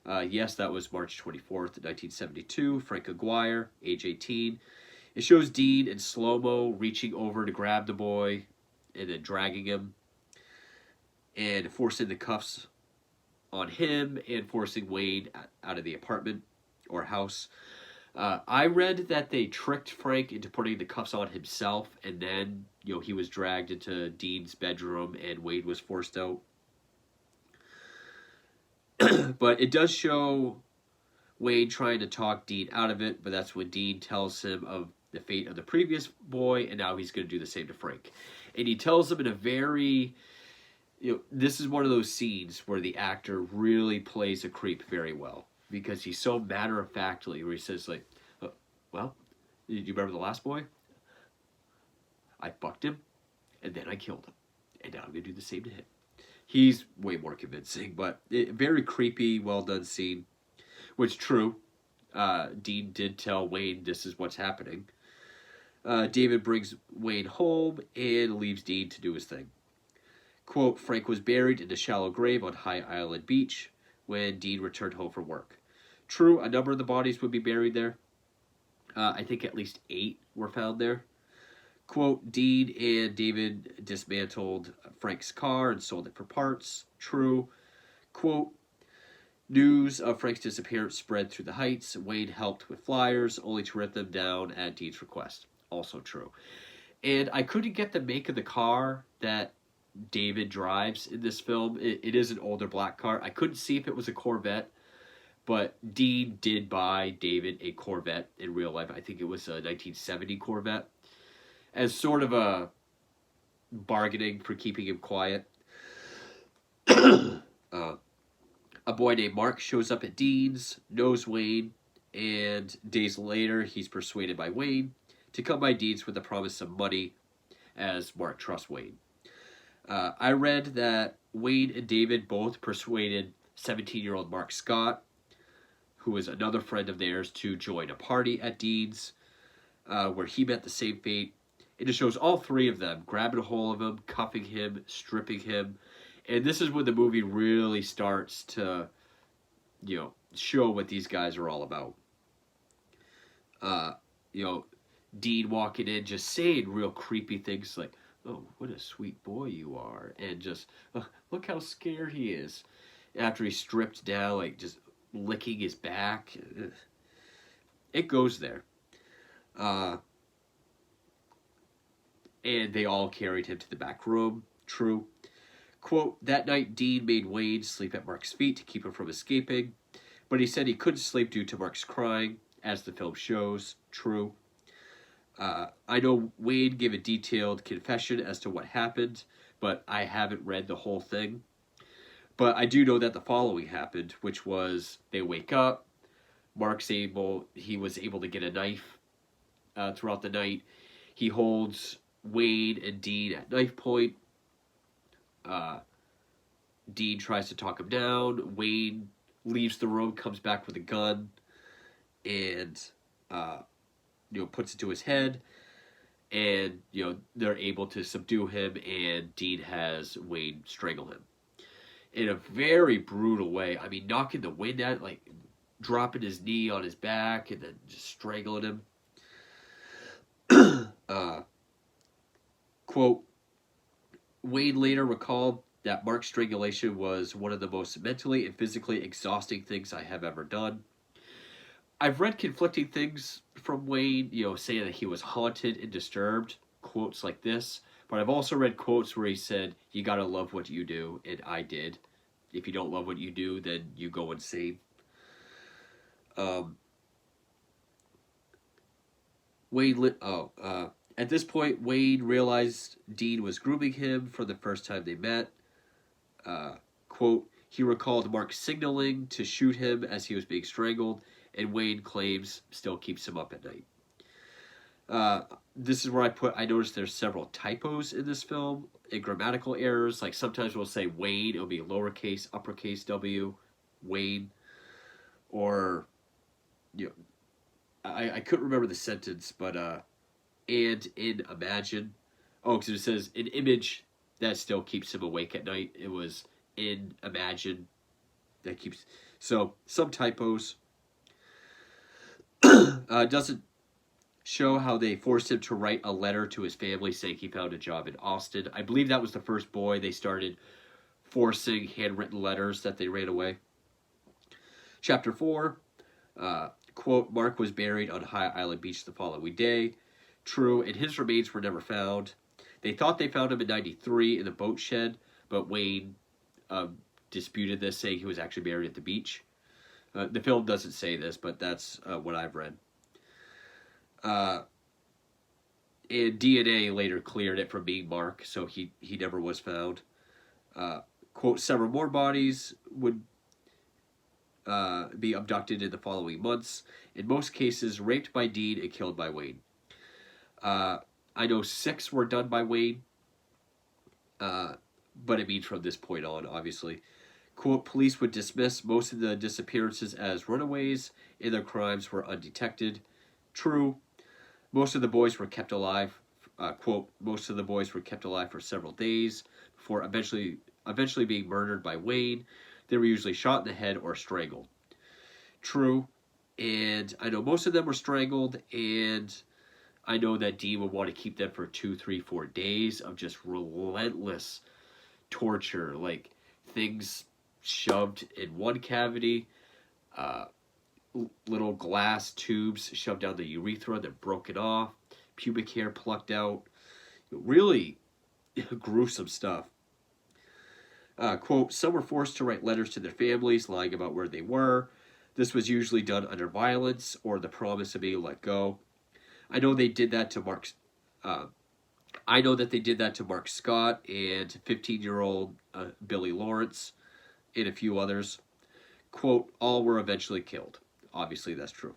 Yes, that was March 24th, 1972. Frank Aguirre, age 18. It shows Dean in slow-mo reaching over to grab the boy and then dragging him and forcing the cuffs on him and forcing Wayne out of the apartment or house. I read that they tricked Frank into putting the cuffs on himself, and then he was dragged into Dean's bedroom and Wayne was forced out. But it does show Wayne trying to talk Dean out of it, but that's when Dean tells him of the fate of the previous boy, and now he's going to do the same to Frank. And he tells him in a very... this is one of those scenes where the actor really plays a creep very well, because he's so matter-of-factly, where he says, like, well, do you remember the last boy? I fucked him, and then I killed him, and now I'm going to do the same to him. He's way more convincing, but very creepy, well-done scene, which, true, Dean did tell Wayne this is what's happening. David brings Wayne home and leaves Dean to do his thing. Quote, Frank was buried in a shallow grave on High Island Beach when Dean returned home from work. True, a number of the bodies would be buried there. I think at least 8 were found there. Quote, Dean and David dismantled Frank's car and sold it for parts. True. Quote, news of Frank's disappearance spread through the Heights. Wayne helped with flyers, only to rip them down at Dean's request. Also true. And I couldn't get the make of the car that David drives in this film. It is an older black car. I couldn't see if it was a Corvette, but Dean did buy David a Corvette in real life. I think it was a 1970 Corvette, as sort of a bargaining for keeping him quiet. A boy named Mark shows up at Dean's, knows Wayne, and days later he's persuaded by Wayne to come by Dean's with the promise of money, as Mark trusts Wayne. I read that Wayne and David both persuaded 17-year-old Mark Scott, who was another friend of theirs, to join a party at Dean's, where he met the same fate. It just shows all 3 of them grabbing a hold of him, cuffing him, stripping him. And this is when the movie really starts to, show what these guys are all about. Dean walking in, just saying real creepy things like, oh, what a sweet boy you are. And just, look how scared he is. After he's stripped down, like, just licking his back. It goes there. Uh, and they all carried him to the back room. True. Quote, that night Dean made Wade sleep at Mark's feet to keep him from escaping, but he said he couldn't sleep due to Mark's crying, as the film shows. True. I know Wade gave a detailed confession as to what happened, but I haven't read the whole thing. But I do know that the following happened, which was they wake up. He was able to get a knife throughout the night. He holds Wade and Dean at knife point. Uh, Dean tries to talk him down. Wade leaves the room, comes back with a gun, and puts it to his head. And they're able to subdue him, and Dean has Wade strangle him in a very brutal way. I mean, knocking the wind out, like dropping his knee on his back, and then just strangling him. Quote, Wade later recalled that Mark's strangulation was one of the most mentally and physically exhausting things I have ever done. I've read conflicting things from Wade, saying that he was haunted and disturbed, quotes like this, but I've also read quotes where he said, you gotta love what you do, and I did. If you don't love what you do, then you go insane. At this point, Wade realized Dean was grooming him for the first time they met. Quote, he recalled Mark signaling to shoot him as he was being strangled, and Wade claims still keeps him up at night. This is where I noticed there's several typos in this film and grammatical errors. Like sometimes we'll say Wade, it'll be lowercase, uppercase W, Wade, or I couldn't remember the sentence, but and in imagine. Oh, because it says an image that still keeps him awake at night. It was in imagine that keeps. So some typos. Doesn't show how they forced him to write a letter to his family saying he found a job in Austin. I believe that was the first boy they started forcing handwritten letters that they ran away. Chapter 4, quote, Mark was buried on High Island Beach the following day. True, and his remains were never found. They thought they found him in 93 in the boat shed, but Wade disputed this, saying he was actually buried at the beach. The film doesn't say this, but that's what I've read. And DNA later cleared it from being Mark, so he never was found. Quote, several more bodies would be abducted in the following months. In most cases, raped by Dean and killed by Wade. I know 6 were done by Wade, but I mean from this point on, obviously. Quote, police would dismiss most of the disappearances as runaways, and their crimes were undetected. True. Most of the boys were kept alive. Quote, most of the boys were kept alive for several days before eventually being murdered by Wade. They were usually shot in the head or strangled. True. And I know most of them were strangled, and I know that Dean would want to keep them for 2, 3, 4 days of just relentless torture, like things shoved in one cavity, little glass tubes shoved down the urethra that broken off, pubic hair plucked out. Really gruesome stuff. Quote, some were forced to write letters to their families lying about where they were. This was usually done under violence or the promise of being let go. I know they did that to Mark Scott and 15-year-old Billy Lawrence and a few others. Quote, all were eventually killed. Obviously, that's true.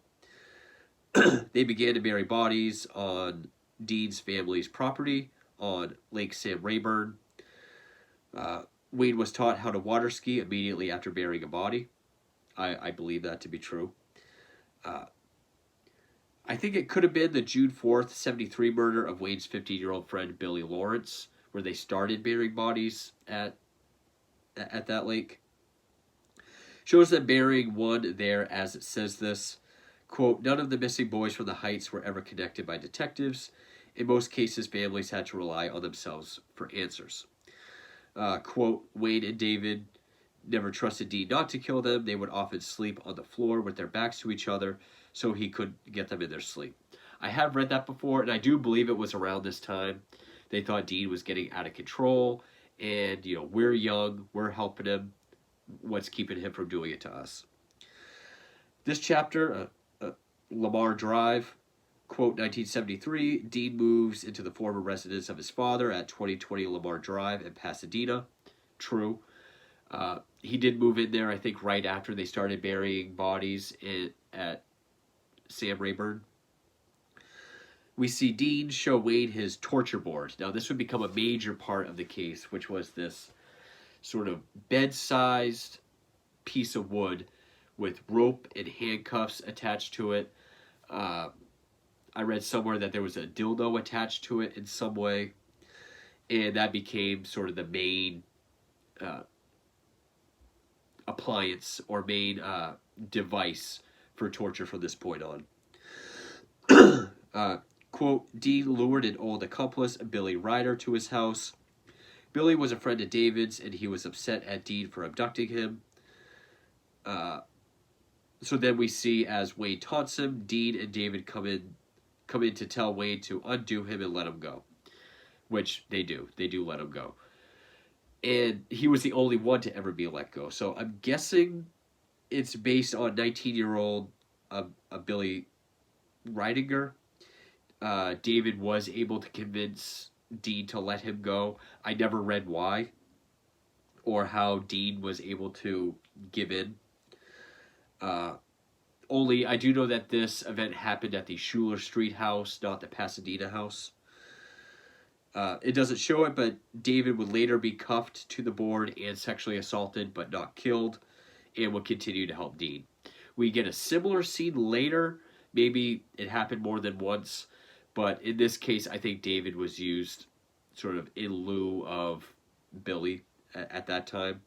They began to bury bodies on Dean's family's property on Lake Sam Rayburn. Wade was taught how to water ski immediately after burying a body. I believe that to be true. I think it could have been the June 4th, 73 murder of Wade's 15-year-old friend Billy Lawrence, where they started burying bodies at that lake. Shows them burying one there as it says this. Quote, none of the missing boys from the Heights were ever connected by detectives. In most cases, families had to rely on themselves for answers. Quote, Wade and David never trusted Dean not to kill them. They would often sleep on the floor with their backs to each other so he could get them in their sleep. I have read that before, and I do believe it was around this time. They thought Dean was getting out of control, and we're young, we're helping him. What's keeping him from doing it to us? This chapter, Lamar Drive, quote 1973. Dean moves into the former residence of his father at 2020 Lamar Drive in Pasadena. True. He did move in there, I think, right after they started burying bodies at Sam Rayburn. We see Dean show Wade his torture board. Now, this would become a major part of the case, which was this sort of bed-sized piece of wood with rope and handcuffs attached to it. I read somewhere that there was a dildo attached to it in some way, and that became sort of the main appliance or main device for torture from this point on. Quote, Dean lured an old accomplice, Billy Ryder, to his house. Billy was a friend of David's, and he was upset at Dean for abducting him. So then we see, as Wade taunts him, Dean and David come in to tell Wade to undo him and let him go. Which they do. They do let him go. And he was the only one to ever be let go. So I'm guessing it's based on 19-year-old Billy Reidinger. David was able to convince Dean to let him go. I never read why or how Dean was able to give in. Only I do know that this event happened at the Schuler Street house, not the Pasadena house. It doesn't show it, but David would later be cuffed to the board and sexually assaulted, but not killed, and would continue to help Dean. We get a similar scene later. Maybe it happened more than once, but in this case, I think David was used sort of in lieu of Billy at that time.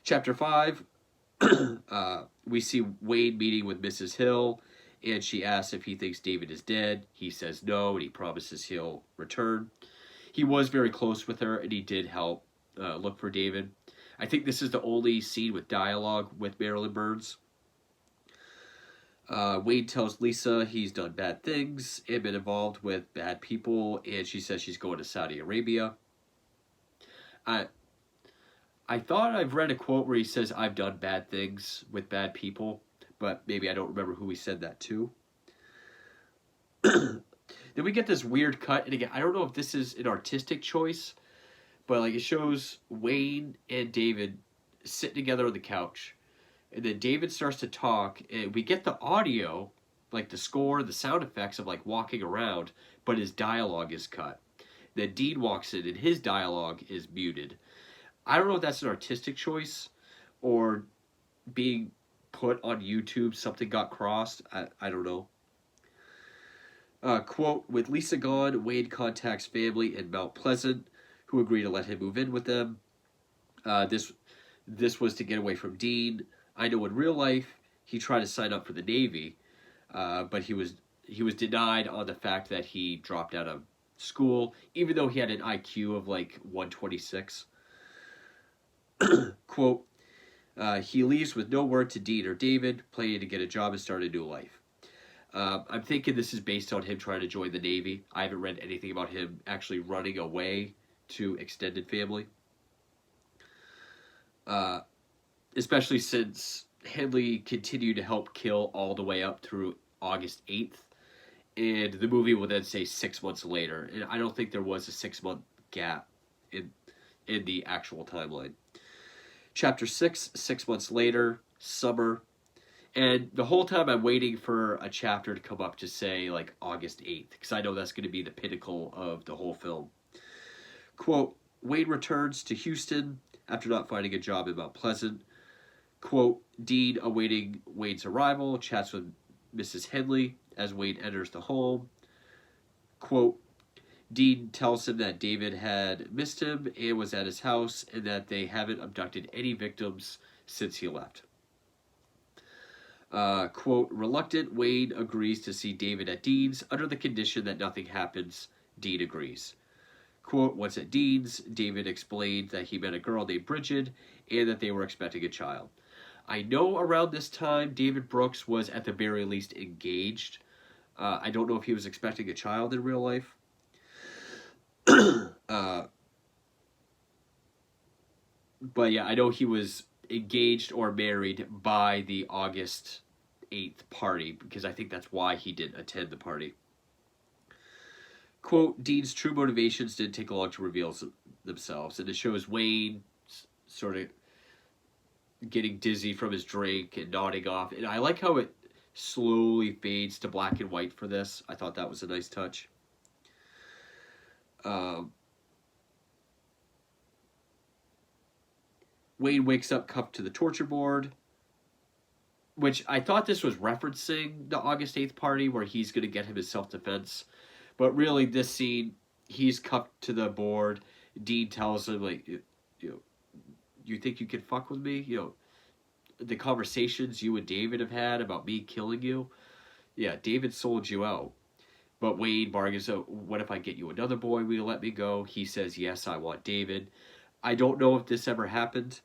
Chapter 5, we see Wade meeting with Mrs. Hill, and she asks if he thinks David is dead. He says no, and he promises he'll return. He was very close with her, and he did help look for David. I think this is the only scene with dialogue with Marilyn Burns. Wade tells Lisa he's done bad things and been involved with bad people, and she says she's going to Saudi Arabia. I thought I've read a quote where he says, I've done bad things with bad people, but maybe I don't remember who he said that to. Then we get this weird cut, and again, I don't know if this is an artistic choice, but like it shows Wayne and David sitting together on the couch, and then David starts to talk, and we get the audio, like the score, the sound effects of like walking around, but his dialogue is cut. Then Dean walks in, and his dialogue is muted. I don't know if that's an artistic choice or being put on YouTube, something got crossed. I don't know. Quote, with Lisa gone, Wade contacts family in Mount Pleasant, who agree to let him move in with them. This was to get away from Dean. I know in real life, he tried to sign up for the Navy, but he was denied on the fact that he dropped out of school, even though he had an IQ of like 126. Quote, he leaves with no word to Dean or David, planning to get a job and start a new life. I'm thinking this is based on him trying to join the Navy. I haven't read anything about him actually running away to extended family. Especially since Henley continued to help kill all the way up through August 8th. And the movie will then say 6 months later. And I don't think there was a 6-month gap in the actual timeline. Chapter 6, 6 months later, summer. And the whole time I'm waiting for a chapter to come up to say, like, August 8th. Because I know that's going to be the pinnacle of the whole film. Quote, Wade returns to Houston after not finding a job in Mount Pleasant. Quote, Dean, awaiting Wade's arrival, chats with Mrs. Henley as Wade enters the home. Quote, Dean tells him that David had missed him and was at his house, and that they haven't abducted any victims since he left. Quote, reluctant, Wade agrees to see David at Dean's under the condition that nothing happens. Dean agrees. Quote, once at Dean's, David explained that he met a girl named Bridget and that they were expecting a child. I know around this time, David Brooks was at the very least engaged. I don't know if he was expecting a child in real life. uh, but yeah, I know he was engaged or married by the August 8th party, because I think that's why he didn't attend the party. Quote, Dean's true motivations didn't take long to reveal themselves, and it shows Wayne sort of getting dizzy from his drink and nodding off. And I like how it slowly fades to black and white for this. I thought that was a nice touch. Wayne wakes up cuffed to the torture board, which I thought this was referencing the August 8th party where he's going to get him his self-defense. But really, this scene, he's cuffed to the board. Dean tells him, like, you think you can fuck with me? The conversations you and David have had about me killing you? Yeah, David sold you out. But Wayne bargains, what if I get you another boy? Will you let me go? He says, yes, I want David. I don't know if this ever happened.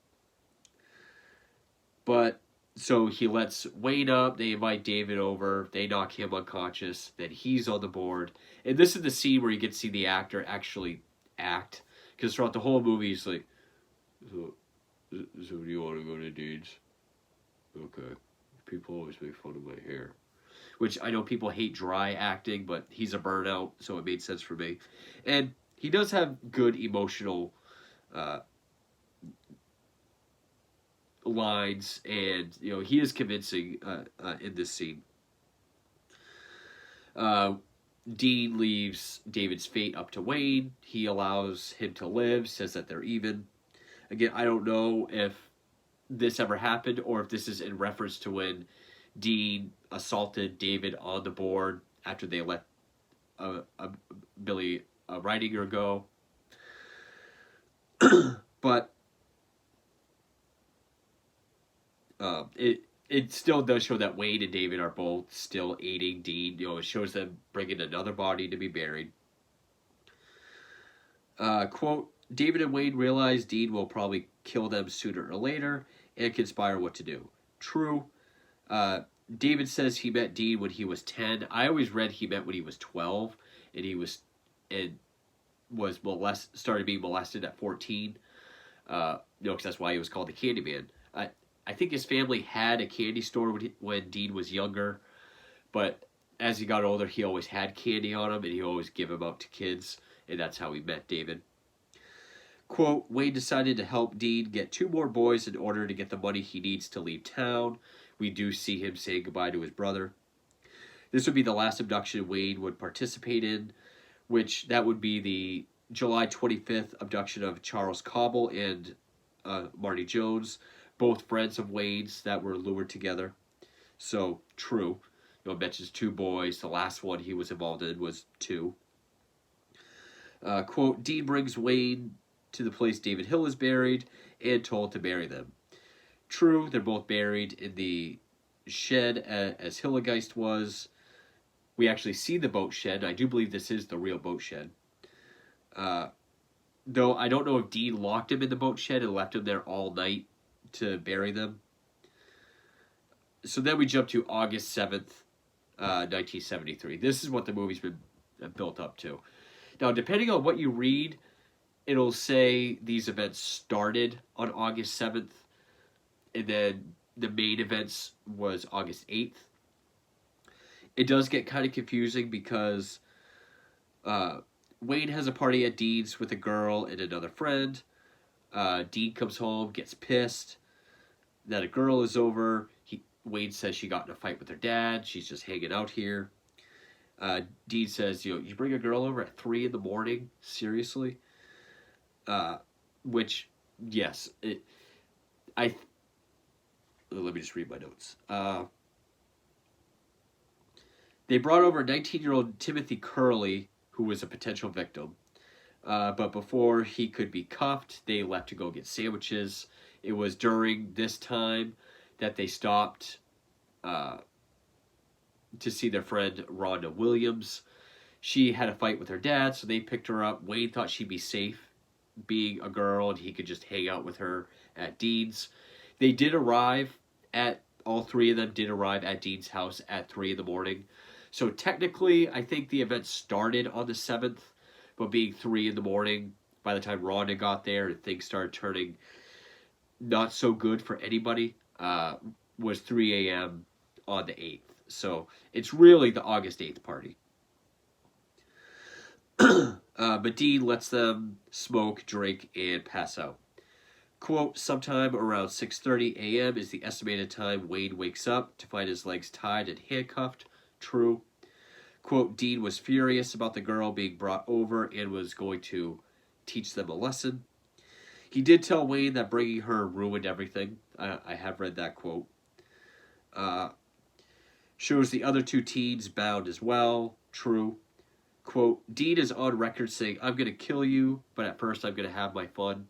But, so he lets Wayne up. They invite David over. They knock him unconscious. Then he's on the board. And this is the scene where you get to see the actor actually act. Because throughout the whole movie, he's like, so do you want to go to Dean's? Okay. People always make fun of my hair. Which I know people hate dry acting, but he's a burnout, so it made sense for me. And he does have good emotional lines, and he is convincing in this scene. Dean leaves David's fate up to Wayne. He allows him to live, says that they're even. Again, I don't know if this ever happened or if this is in reference to when Dean assaulted David on the board after they let Billy Ridinger go. But it still does show that Wayne and David are both still aiding Dean. It shows them bringing another body to be buried. Quote, David and Wayne realize Dean will probably kill them sooner or later and conspire what to do. True. David says he met Dean when he was 10. I always read he met when he was 12, and he was started being molested at 14. Because that's why he was called the Candyman. I think his family had a candy store when Dean was younger, but as he got older, he always had candy on him, and he always give them out to kids, and that's how he met David. Quote, Wayne decided to help Dean get 2 more boys in order to get the money he needs to leave town. We do see him say goodbye to his brother. This would be the last abduction Wayne would participate in, which that would be the July 25th abduction of Charles Cobble and Marty Jones, both friends of Wayne's that were lured together. So, true. It mentions 2 boys. The last one he was involved in was 2. Quote, Dean brings Wayne to the place David Hill is buried and told to bury them. True, they're both buried in the shed as Hilligeist was. We actually see the boat shed. I do believe this is the real boat shed. Though I don't know if Dean locked him in the boat shed and left him there all night to bury them. So then we jump to August 7th, 1973. This is what the movie's been built up to. Now, depending on what you read, it'll say these events started on August 7th, and then the main events was August 8th. It does get kind of confusing because Wayne has a party at Dean's with a girl and another friend. Dean comes home, gets pissed that a girl is over. Wayne says she got in a fight with her dad. She's just hanging out here. Dean says, you bring a girl over at 3 in the morning? Seriously? Which, yes. Let me just read my notes. They brought over 19-year-old Timothy Curley, who was a potential victim. But before he could be cuffed, they left to go get sandwiches. It was during this time that they stopped to see their friend Rhonda Williams. She had a fight with her dad, so they picked her up. Wayne thought she'd be safe being a girl, and he could just hang out with her at Dean's. They did arrive all 3 of them did arrive at Dean's house at 3 in the morning. So technically, I think the event started on the 7th, but being 3 in the morning, by the time Rhonda got there, things started turning not so good for anybody. Was 3 a.m. on the 8th. So it's really the August 8th party. But Dean lets them smoke, drink, and pass out. Quote, sometime around 6:30 a.m. is the estimated time Wade wakes up to find his legs tied and handcuffed. True. Quote, Dean was furious about the girl being brought over and was going to teach them a lesson. He did tell Wade that bringing her ruined everything. I have read that quote. Shows the other two teens bound as well. True. Quote, Dean is on record saying, I'm going to kill you, but at first I'm going to have my fun.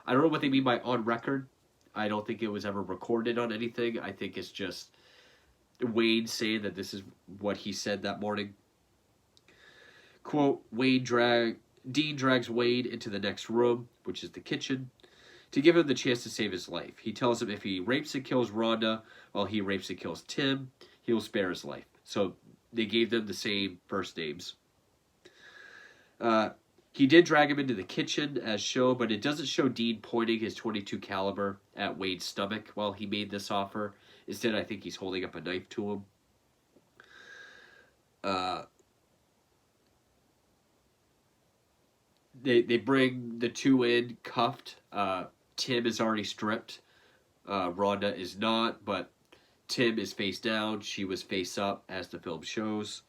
I don't know what they mean by on record. I don't think it was ever recorded on anything. I think it's just Wade saying that this is what he said that morning. Quote, Dean drags Wade into the next room, which is the kitchen, to give him the chance to save his life. He tells him if he rapes and kills Rhonda while he rapes and kills Tim, he will spare his life. So they gave them the same first names. He did drag him into the kitchen as shown, but it doesn't show Dean pointing his .22 caliber at Wade's stomach while he made this offer. Instead, I think he's holding up a knife to him. They bring the two in cuffed. Tim is already stripped. Rhonda is not, but Tim is face down. She was face up, as the film shows.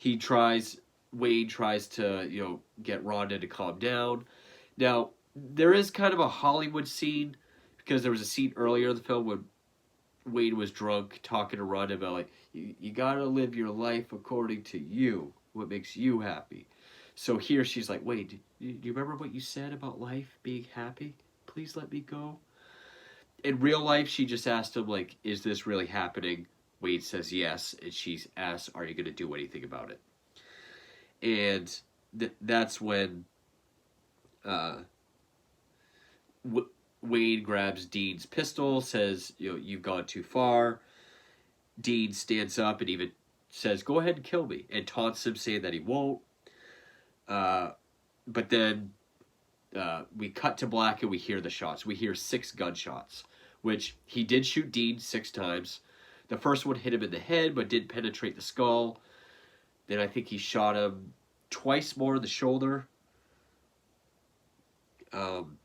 Wade tries to, get Rhonda to calm down. Now, there is kind of a Hollywood scene, because there was a scene earlier in the film when Wade was drunk talking to Rhonda about, like, you gotta live your life according to you, what makes you happy. So here she's like, Wade, do you remember what you said about life being happy? Please let me go. In real life, she just asked him, like, is this really happening? Wade says yes, and she asks, are you going to do anything about it? And that's when Wade grabs Dean's pistol, says, you've gone too far. Dean stands up and even says, go ahead and kill me, and taunts him, saying that he won't. But then we cut to black and we hear the shots. We hear 6 gunshots, which he did shoot Dean 6 times. The first one hit him in the head, but didn't penetrate the skull. Then I think he shot him twice more in the shoulder. And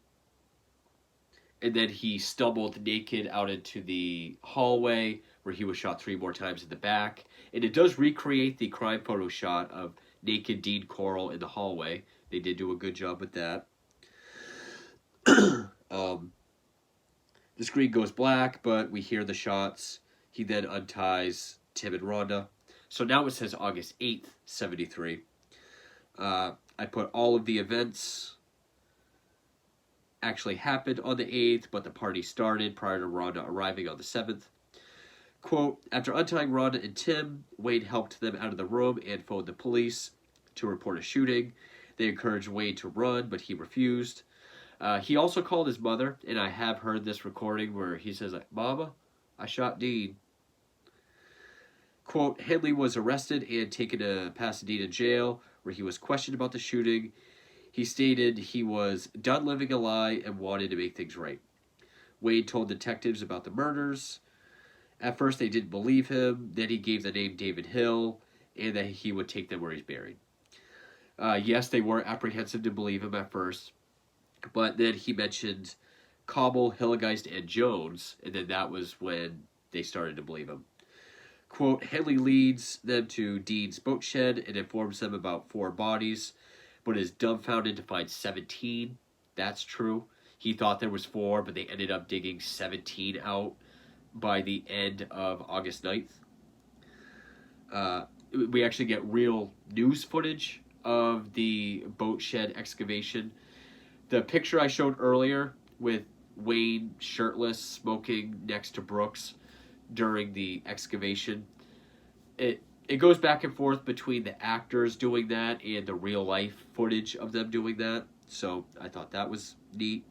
then he stumbled naked out into the hallway, where he was shot 3 more times in the back. And it does recreate the crime photo shot of naked Dean Corll in the hallway. They did do a good job with that. The screen goes black, but we hear the shots. He then unties Tim and Rhonda. So now it says August 8th, 73. I put all of the events actually happened on the 8th, but the party started prior to Rhonda arriving on the 7th. Quote, after untying Rhonda and Tim, Wade helped them out of the room and phoned the police to report a shooting. They encouraged Wade to run, but he refused. He also called his mother, and I have heard this recording where he says, like, Mama, I shot Dean. Quote, Henley was arrested and taken to Pasadena jail, where he was questioned about the shooting. He stated he was done living a lie and wanted to make things right. Wade told detectives about the murders. At first, they didn't believe him. Then he gave the name David Hill, and that he would take them where he's buried. Yes, they were apprehensive to believe him at first, but then he mentioned Cobble, Hilligeist, and Jones, and then that was when they started to believe him. Quote, Henley leads them to Dean's boat shed and informs them about 4 bodies, but is dumbfounded to find 17. That's true. He thought there was 4, but they ended up digging 17 out by the end of August 9th. We actually get real news footage of the boat shed excavation. The picture I showed earlier with Wade shirtless smoking next to Brooks during the excavation, it goes back and forth between the actors doing that and the real life footage of them doing that. So I thought that was neat.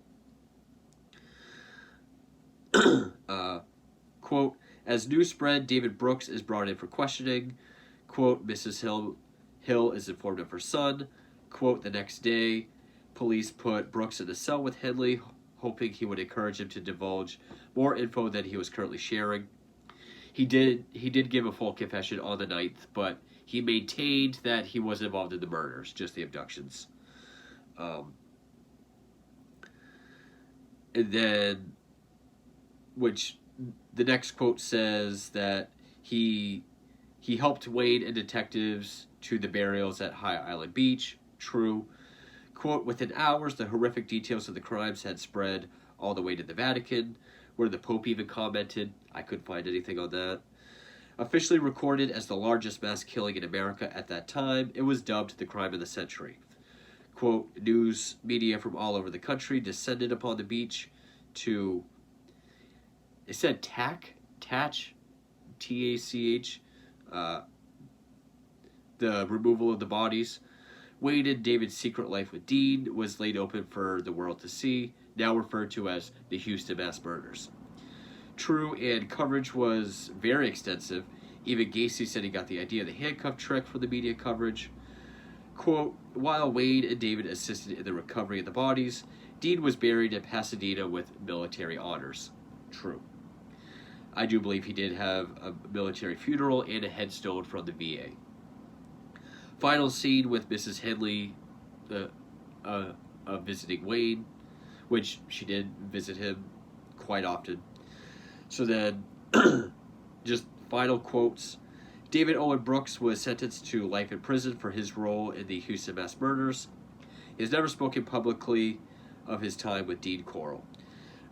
Quote, as news spread, David Brooks is brought in for questioning. Quote, Mrs. Hill is informed of her son. Quote, the next day, police put Brooks in a cell with Henley, hoping he would encourage him to divulge more info than he was currently sharing. He did give a full confession on the 9th, but he maintained that he wasn't involved in the murders, just the abductions. And then, which the next quote says that he helped Wade and detectives to the burials at High Island Beach. True. Quote, within hours, the horrific details of the crimes had spread all the way to the Vatican, where the Pope even commented. I couldn't find anything on that. Officially recorded as the largest mass killing in America at that time, it was dubbed the crime of the century. Quote, news media from all over the country descended upon the beach to, it said Tach, T-A-C-H, the removal of the bodies. Wade and David's secret life with Dean was laid open for the world to see, now referred to as the Houston mass murders. True, and coverage was very extensive. Even Gacy said he got the idea of the handcuff trick for the media coverage. Quote, while Wade and David assisted in the recovery of the bodies, Dean was buried in Pasadena with military honors. True. I do believe he did have a military funeral and a headstone from the VA. Final scene with Mrs. Henley visiting Wade, which she did visit him quite often. So then, just final quotes. David Owen Brooks was sentenced to life in prison for his role in the Houston mass murders. He has never spoken publicly of his time with Dean Corll.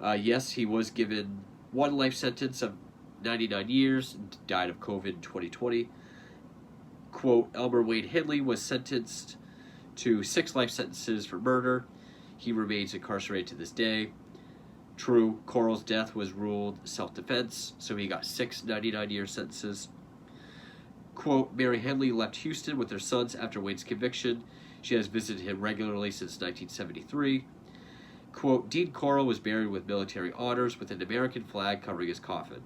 Yes, he was given one life sentence of 99 years, died of COVID in 2020. Quote, Elmer Wade Henley was sentenced to 6 life sentences for murder. He remains incarcerated to this day. True, Corll's death was ruled self-defense, so he got 6 99-year sentences. Quote, Mary Henley left Houston with her sons after Wade's conviction. She has visited him regularly since 1973. Quote, Dean Corll was buried with military honors with an American flag covering his coffin.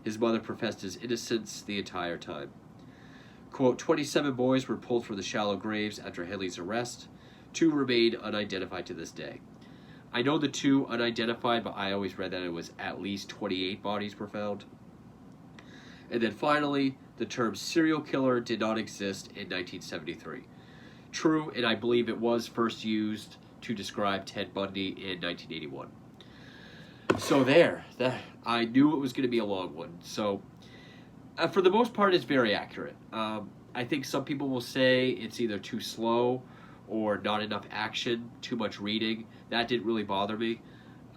His mother professed his innocence the entire time. Quote, 27 boys were pulled from the shallow graves after Henley's arrest. 2 remain unidentified to this day. I know the 2 unidentified, but I always read that it was at least 28 bodies were found. And then finally, the term serial killer did not exist in 1973. True, and I believe it was first used to describe Ted Bundy in 1981. So I knew it was going to be a long one. So for the most part, it's very accurate. I think some people will say it's either too slow or not enough action, too much reading. That didn't really bother me.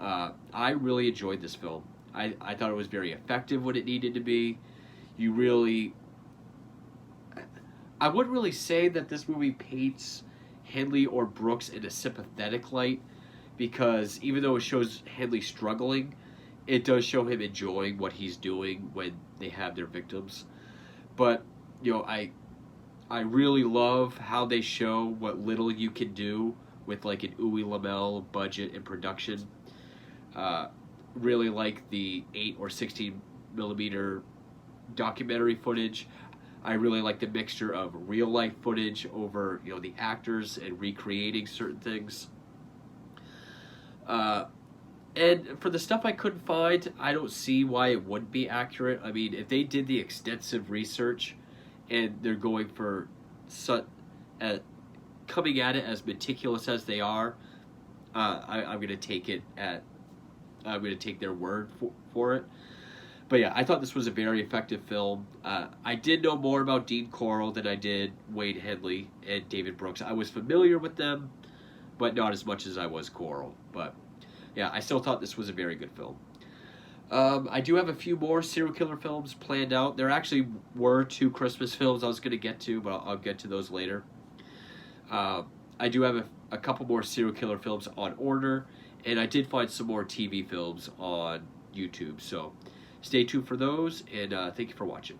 I really enjoyed this film. I thought it was very effective when it needed to be. I wouldn't really say that this movie paints Henley or Brooks in a sympathetic light, because even though it shows Henley struggling, it does show him enjoying what he's doing when they have their victims. But, I really love how they show what little you can do with like an Uwe Lamel budget and production. Really like the 8 or 16 millimeter documentary footage. I really like the mixture of real life footage over the actors and recreating certain things. And for the stuff I couldn't find, I don't see why it wouldn't be accurate. I mean, if they did the extensive research and they're going for coming at it as meticulous as they are, I'm going to take it I'm going to take their word for it. But yeah, I thought this was a very effective film. I did know more about Dean Corll than I did Wade Henley and David Brooks. I was familiar with them, but not as much as I was Corll. But yeah, I still thought this was a very good film. I do have a few more serial killer films planned out. There actually were 2 Christmas films I was going to get to, but I'll get to those later. I do have a couple more serial killer films on order, and I did find some more TV films on YouTube. So stay tuned for those, and thank you for watching.